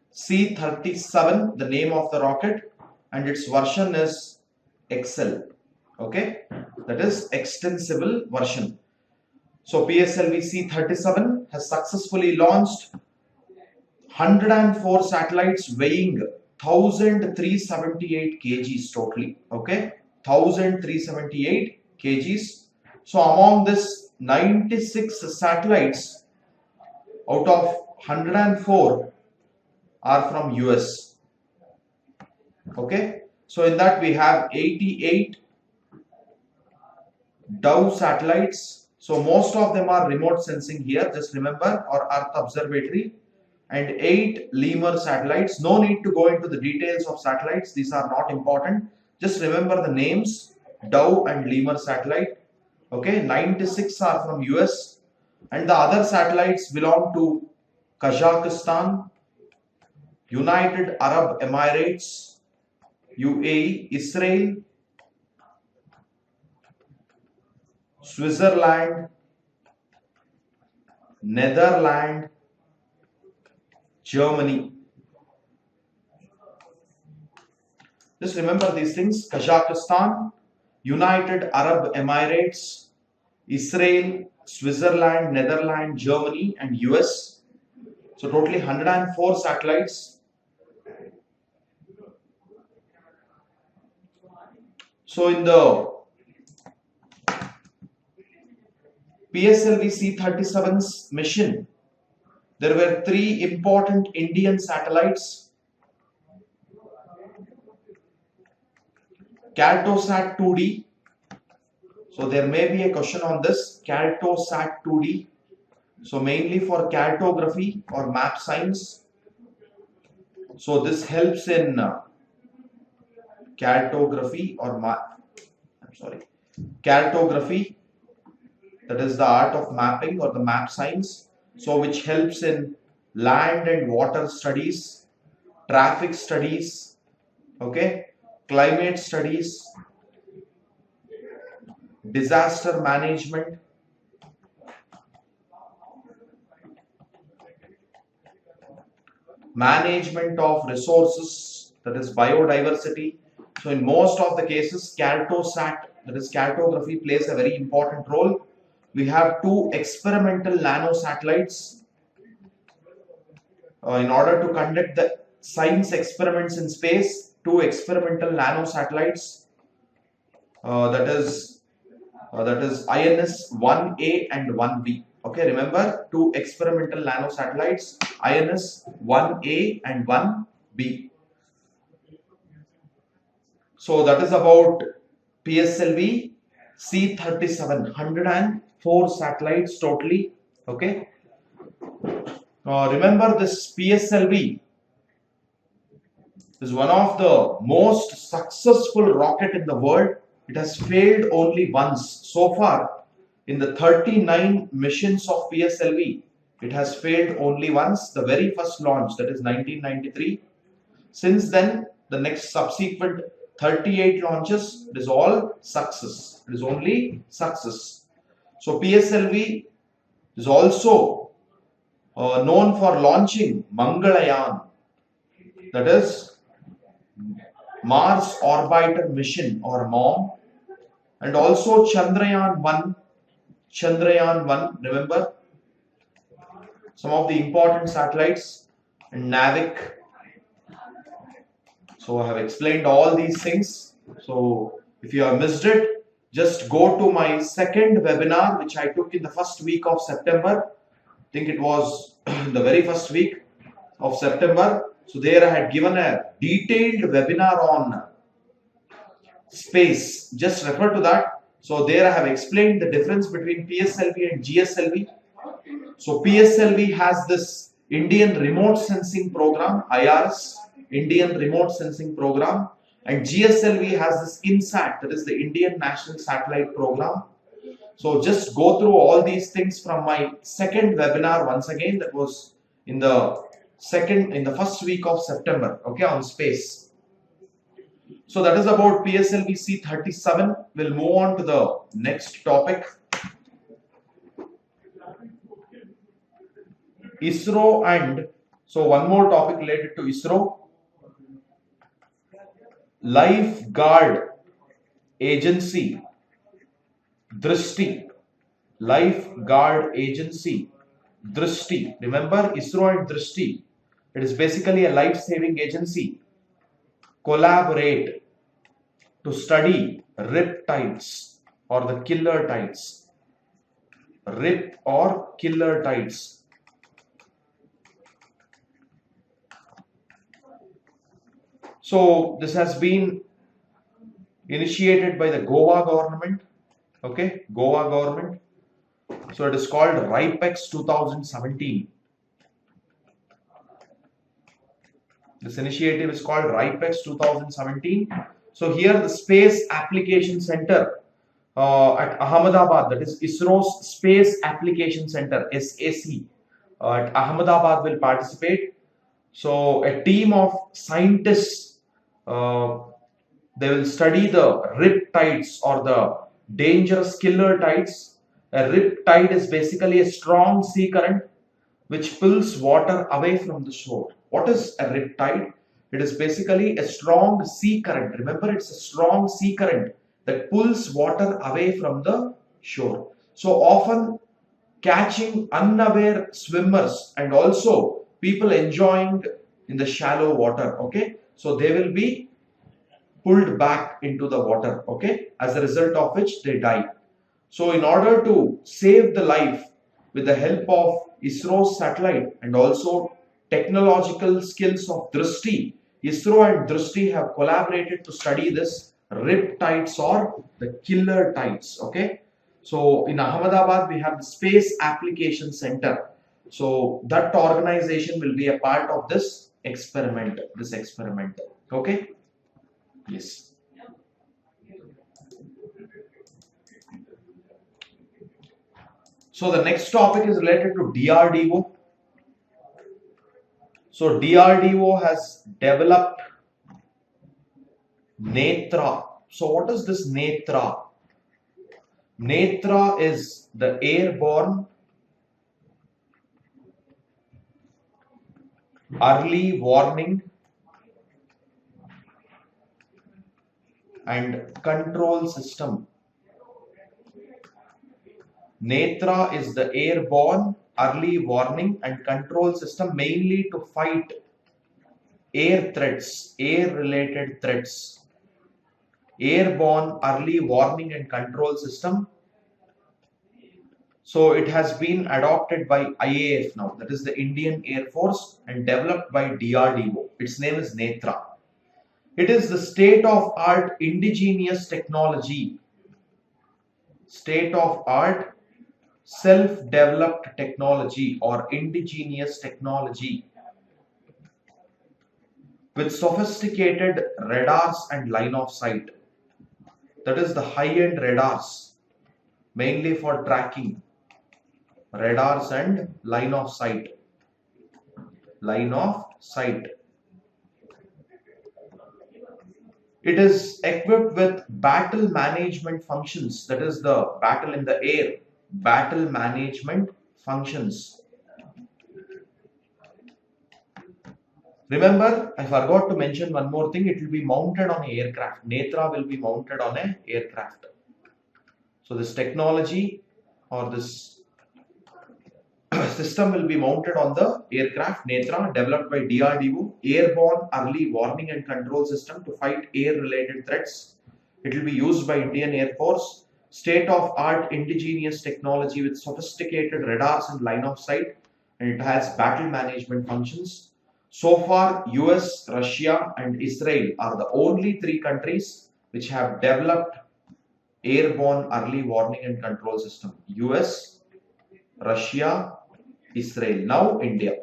C-37, the name of the rocket, and its version is XL. Okay, that is extensible version. So PSLV C-37 has successfully launched 104 satellites weighing 1378 kgs totally. Okay, 1378 kgs. So among this 96 satellites out of 104 are from US. Okay, so in that we have 88 Dove satellites. So most of them are remote sensing here, just remember, or Earth Observatory, and 8 Lemur satellites. No need to go into the details of satellites, these are not important. Just remember the names, Dove and Lemur satellite. Okay, 96 are from US, and the other satellites belong to Kazakhstan, United Arab Emirates, UAE, Israel, Switzerland, Netherlands, Germany. Just remember these things: Kazakhstan, United Arab Emirates, Israel, Switzerland, Netherlands, Germany, and US. So totally 104 satellites. So in the PSLV C-37's mission, there were 3 important Indian satellites: Caltosat 2D. So there may be a question on this, Caltosat 2D. So mainly for cartography or map science. So this helps in cartography or cartography, that is the art of mapping or the map science. So which helps in land and water studies, traffic studies, okay, climate studies, disaster management, management of resources, that is biodiversity. So in most of the cases, Caltosat, that is cartography, plays a very important role. We have 2 experimental nano satellites in order to conduct the science experiments in space. 2 experimental nano satellites, that is INS 1A and 1B. Okay, remember 2 experimental nano satellites, INS 1A and 1B. So that is about PSLV C-37, 104 satellites totally. Okay. Remember this PSLV is one of the most successful rocket in the world. It has failed only once. So far, in the 39 missions of PSLV, it has failed only once. The very first launch, that is 1993. Since then, the next subsequent 38 launches, it is all success. It is only success. So PSLV is also known for launching Mangalayaan, that is Mars Orbiter Mission or MOM, and also Chandrayaan 1. Chandrayaan 1, remember some of the important satellites, and Navik. So I have explained all these things. So if you have missed it, just go to my second webinar which I took in the first week of September. I think it was the very first week of September. So there I had given a detailed webinar on space. Just refer to that. So there I have explained the difference between PSLV and GSLV. So PSLV has this Indian Remote Sensing Program, IRS, Indian Remote Sensing Program, and GSLV has this INSAT, that is the Indian National Satellite Program. So just go through all these things from my second webinar once again. That was in the first week of September, okay, on space. So that is about PSLV C37. We'll move on to the next topic. ISRO, and so one more topic related to ISRO. Lifeguard Agency, Drishti. Lifeguard Agency, Drishti. Remember ISRO and Drishti. It is basically a life-saving agency. Collaborate to study riptides or the killer tides. Rip or killer tides. So this has been initiated by the Goa government, okay, Goa government. So it is called RIPEX 2017. This initiative is called RIPEX 2017. So here the Space Application Center at Ahmedabad, that is ISRO's Space Application Center, SAC, at Ahmedabad will participate. So a team of scientists, they will study the riptides or the dangerous killer tides. A riptide is basically a strong sea current which pulls water away from the shore. What is a riptide? It is basically a strong sea current. Remember, it's a strong sea current that pulls water away from the shore. So often catching unaware swimmers and also people enjoying in the shallow water, okay? So they will be pulled back into the water, okay? As a result of which they die. So in order to save the life with the help of ISRO's satellite and also technological skills of Drishti, ISRO and Drishti have collaborated to study this riptides or the killer tides, okay? So in Ahmedabad, we have the Space Application Center. So that organization will be a part of this experiment, okay? Yes. So the next topic is related to DRDO. So DRDO has developed Netra. So what is this Netra? Netra is the airborne early warning and control system. Netra is the airborne early warning and control system mainly to fight air threats, air-related threats. Airborne early warning and control system. So it has been adopted by IAF now, that is the Indian Air Force, and developed by DRDO. Its name is Netra. It is the state-of-art indigenous technology, state-of-art self-developed technology or indigenous technology with sophisticated radars and line of sight. That is the high-end radars, mainly for tracking, radars and line of sight. Line of sight. It is equipped with battle management functions, that is the battle in the air, battle management functions. Remember, I forgot to mention one more thing. It will be mounted on an aircraft. Netra will be mounted on an aircraft. So this technology or this system will be mounted on the aircraft Netra, developed by DRDO, Airborne Early Warning and Control System to fight air-related threats. It will be used by Indian Air Force. State-of-art indigenous technology with sophisticated radars and line of sight, and it has battle management functions. So far, US, Russia, and Israel are the only three countries which have developed airborne early warning and control system. US, Russia, Israel. Now India.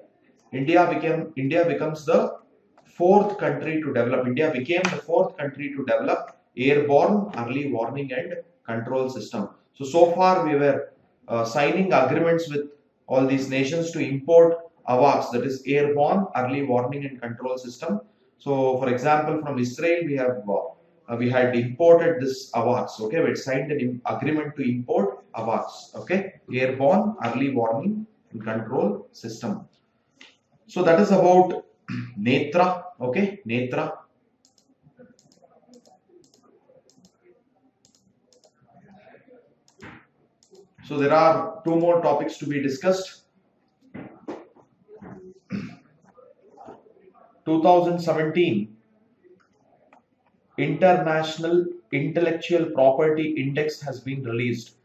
India becomes the fourth country to develop. India became the fourth country to develop airborne early warning and control system. So far we were signing agreements with all these nations to import AWACS, that is airborne early warning and control system. So for example, from Israel we had imported this AWACS. Okay, we had signed an agreement to import AWACS. Okay, airborne early warning and control system. So that is about Netra. Okay, Netra. So there are two more topics to be discussed. 2017 International Intellectual Property Index has been released.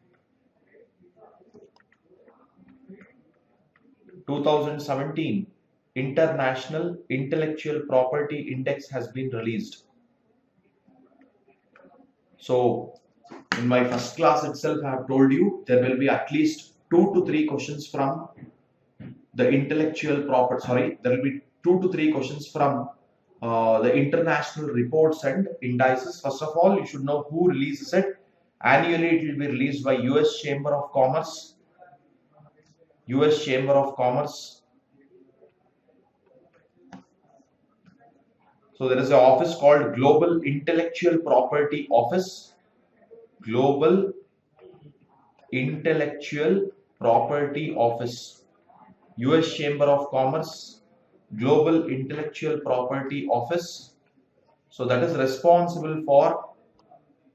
2017 International Intellectual Property Index has been released. So in my first class itself, I have told you there will be at least 2 to 3 questions from the intellectual property. Sorry, there will be 2 to 3 questions from the international reports and indices. First of all, you should know who releases it. Annually, it will be released by US Chamber of Commerce. US Chamber of Commerce. So there is an office called Global Intellectual Property Office. Global Intellectual Property Office. US Chamber of Commerce. Global Intellectual Property Office. So that is responsible for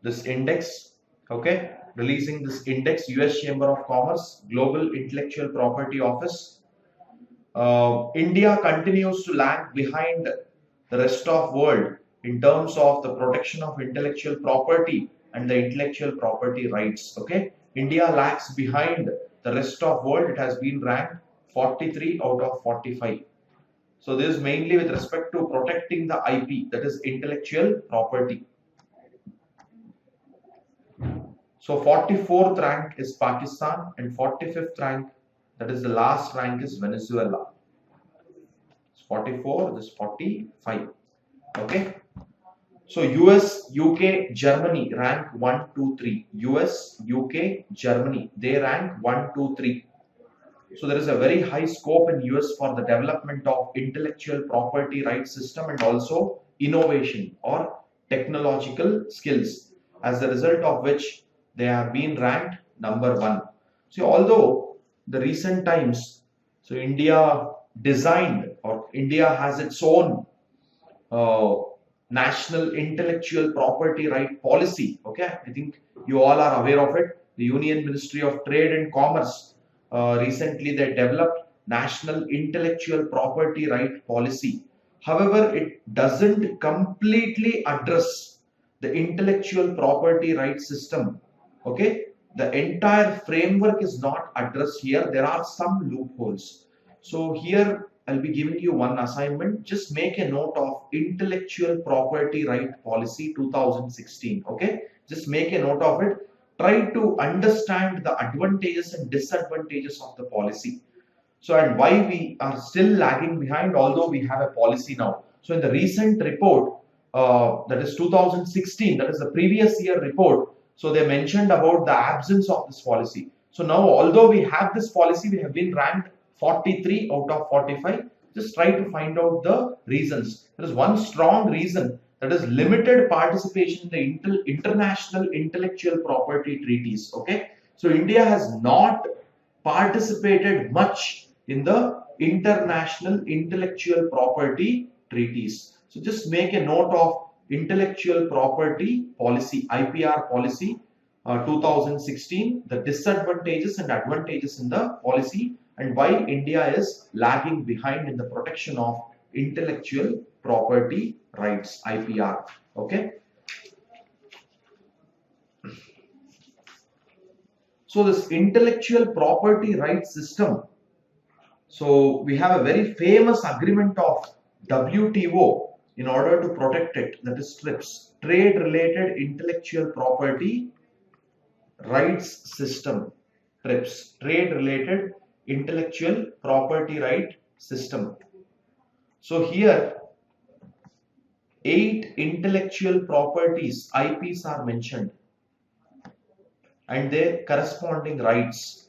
this index. Okay, releasing this index. US Chamber of Commerce, Global Intellectual Property Office. India continues to lag behind the rest of world in terms of the protection of intellectual property and the intellectual property rights. Okay, India lags behind the rest of world. It has been ranked 43 out of 45. So this is mainly with respect to protecting the IP, that is intellectual property. So 44th rank is Pakistan and 45th rank, that is the last rank, is Venezuela. It's 44, this is 45. Okay. So US, UK, Germany rank 1, 2, 3. US, UK, Germany, they rank 1, 2, 3. So there is a very high scope in US for the development of intellectual property rights system and also innovation or technological skills, as a result of which they have been ranked number 1. So although the recent times, so India designed, or India has its own national intellectual property right policy. Okay, I think you all are aware of it. The Union Ministry of Trade and Commerce recently they developed national intellectual property right policy. However, it doesn't completely address the intellectual property right system. Okay, the entire framework is not addressed here. There are some loopholes. So here I'll be giving you one assignment. Just make a note of intellectual property right policy 2016. Okay, just make a note of it. Try to understand the advantages and disadvantages of the policy. So, and why we are still lagging behind, although we have a policy now. So in the recent report, that is 2016, that is the previous year report, so they mentioned about the absence of this policy. So now, although we have this policy, we have been ranked 43 out of 45. Just try to find out the reasons. There is one strong reason, that is limited participation in the international intellectual property treaties. Okay, so India has not participated much in the international intellectual property treaties. So just make a note of intellectual property policy, IPR policy 2016, the disadvantages and advantages in the policy and why India is lagging behind in the protection of intellectual property rights, IPR. Okay. So this intellectual property rights system, so we have a very famous agreement of WTO in order to protect it, that is TRIPS, Trade Related Intellectual Property Rights System. TRIPS, Trade Related Intellectual Property Right System. So here 8 intellectual properties, IPs, are mentioned and their corresponding rights.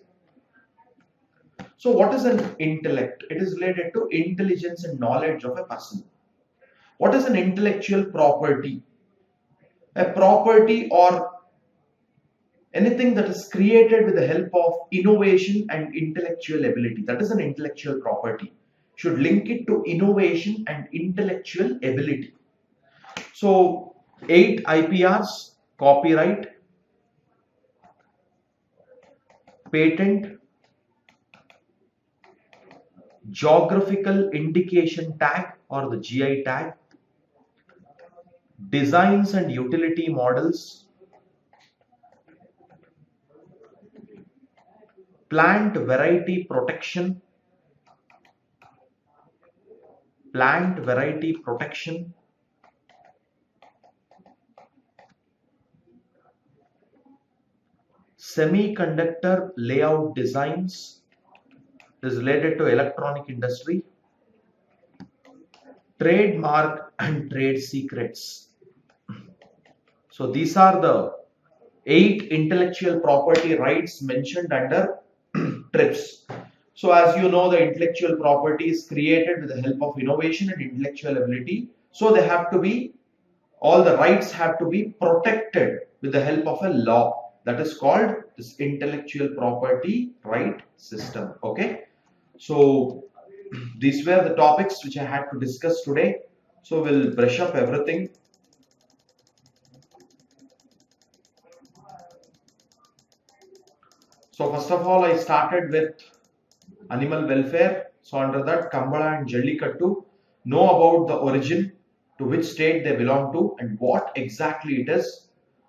So what is an intellect? It is related to intelligence and knowledge of a person. What is an intellectual property? A property or anything that is created with the help of innovation and intellectual ability. That is an intellectual property. Should link it to innovation and intellectual ability. So 8 IPRs: copyright, patent, geographical indication tag or the GI tag, designs and utility models, plant variety protection, semiconductor layout designs, is related to electronic industry, trademark and trade secrets. So these are the 8 intellectual property rights mentioned under TRIPS. So as you know, the intellectual property is created with the help of innovation and intellectual ability. So they have to be, all the rights have to be protected with the help of a law. That is called this intellectual property right system. Okay. So these were the topics which I had to discuss today. So we'll brush up everything. So first of all, I started with animal welfare. So under that, Kambala and Jallikattu, know about the origin, to which state they belong to and what exactly it is.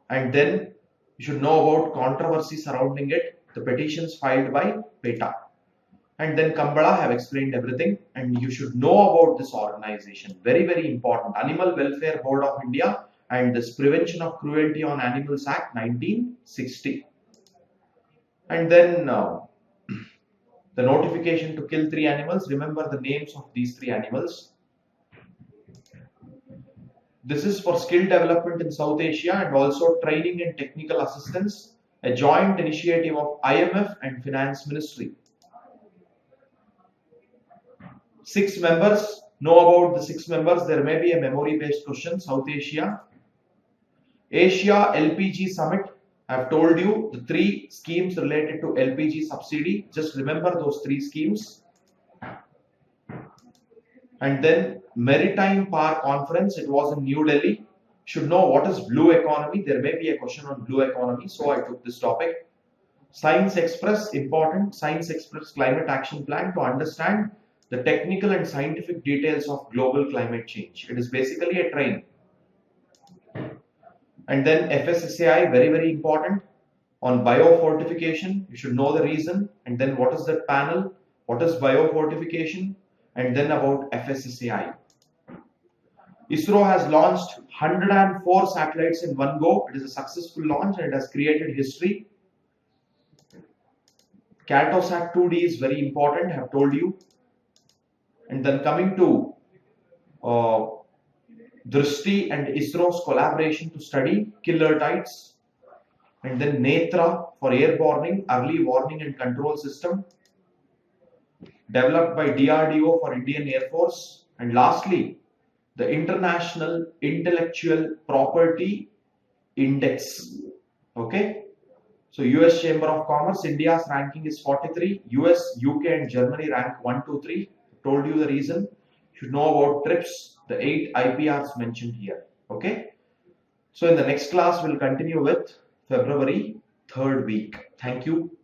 And then you should know about controversy surrounding it, the petitions filed by PETA. And then Kambala, I have explained everything, and you should know about this organization. Very, very important. Animal Welfare Board of India and this Prevention of Cruelty on Animals Act 1960. And then the notification to kill 3 animals. Remember the names of these 3 animals. This is for skill development in South Asia and also training and technical assistance, a joint initiative of IMF and Finance Ministry. 6 members, know about the 6 members. There may be a memory based question. South Asia. Asia LPG Summit. I have told you the 3 schemes related to LPG subsidy. Just remember those 3 schemes. And then Maritime Power Conference. It was in New Delhi. Should know what is blue economy. There may be a question on blue economy. So I took this topic. Science Express, important. Science Express Climate Action Plan to understand the technical and scientific details of global climate change. It is basically a train. And then FSSAI, very, very important, on biofortification. You should know the reason. And then what is that panel? What is biofortification? And then about FSSAI. ISRO has launched 104 satellites in one go. It is a successful launch and it has created history. Cartosat 2D is very important, I have told you. And then coming to Drishti and ISRO's collaboration to study killer tides. And then Netra for airborne early warning and control system, developed by DRDO for Indian Air Force. And lastly, the International Intellectual Property Index. Okay. So US Chamber of Commerce, India's ranking is 43. US, UK and Germany rank 1, 2, 3. Told you the reason. Should know about TRIPS, the 8 IPRs mentioned here. Okay. So in the next class, we'll continue with February 3rd week. Thank you.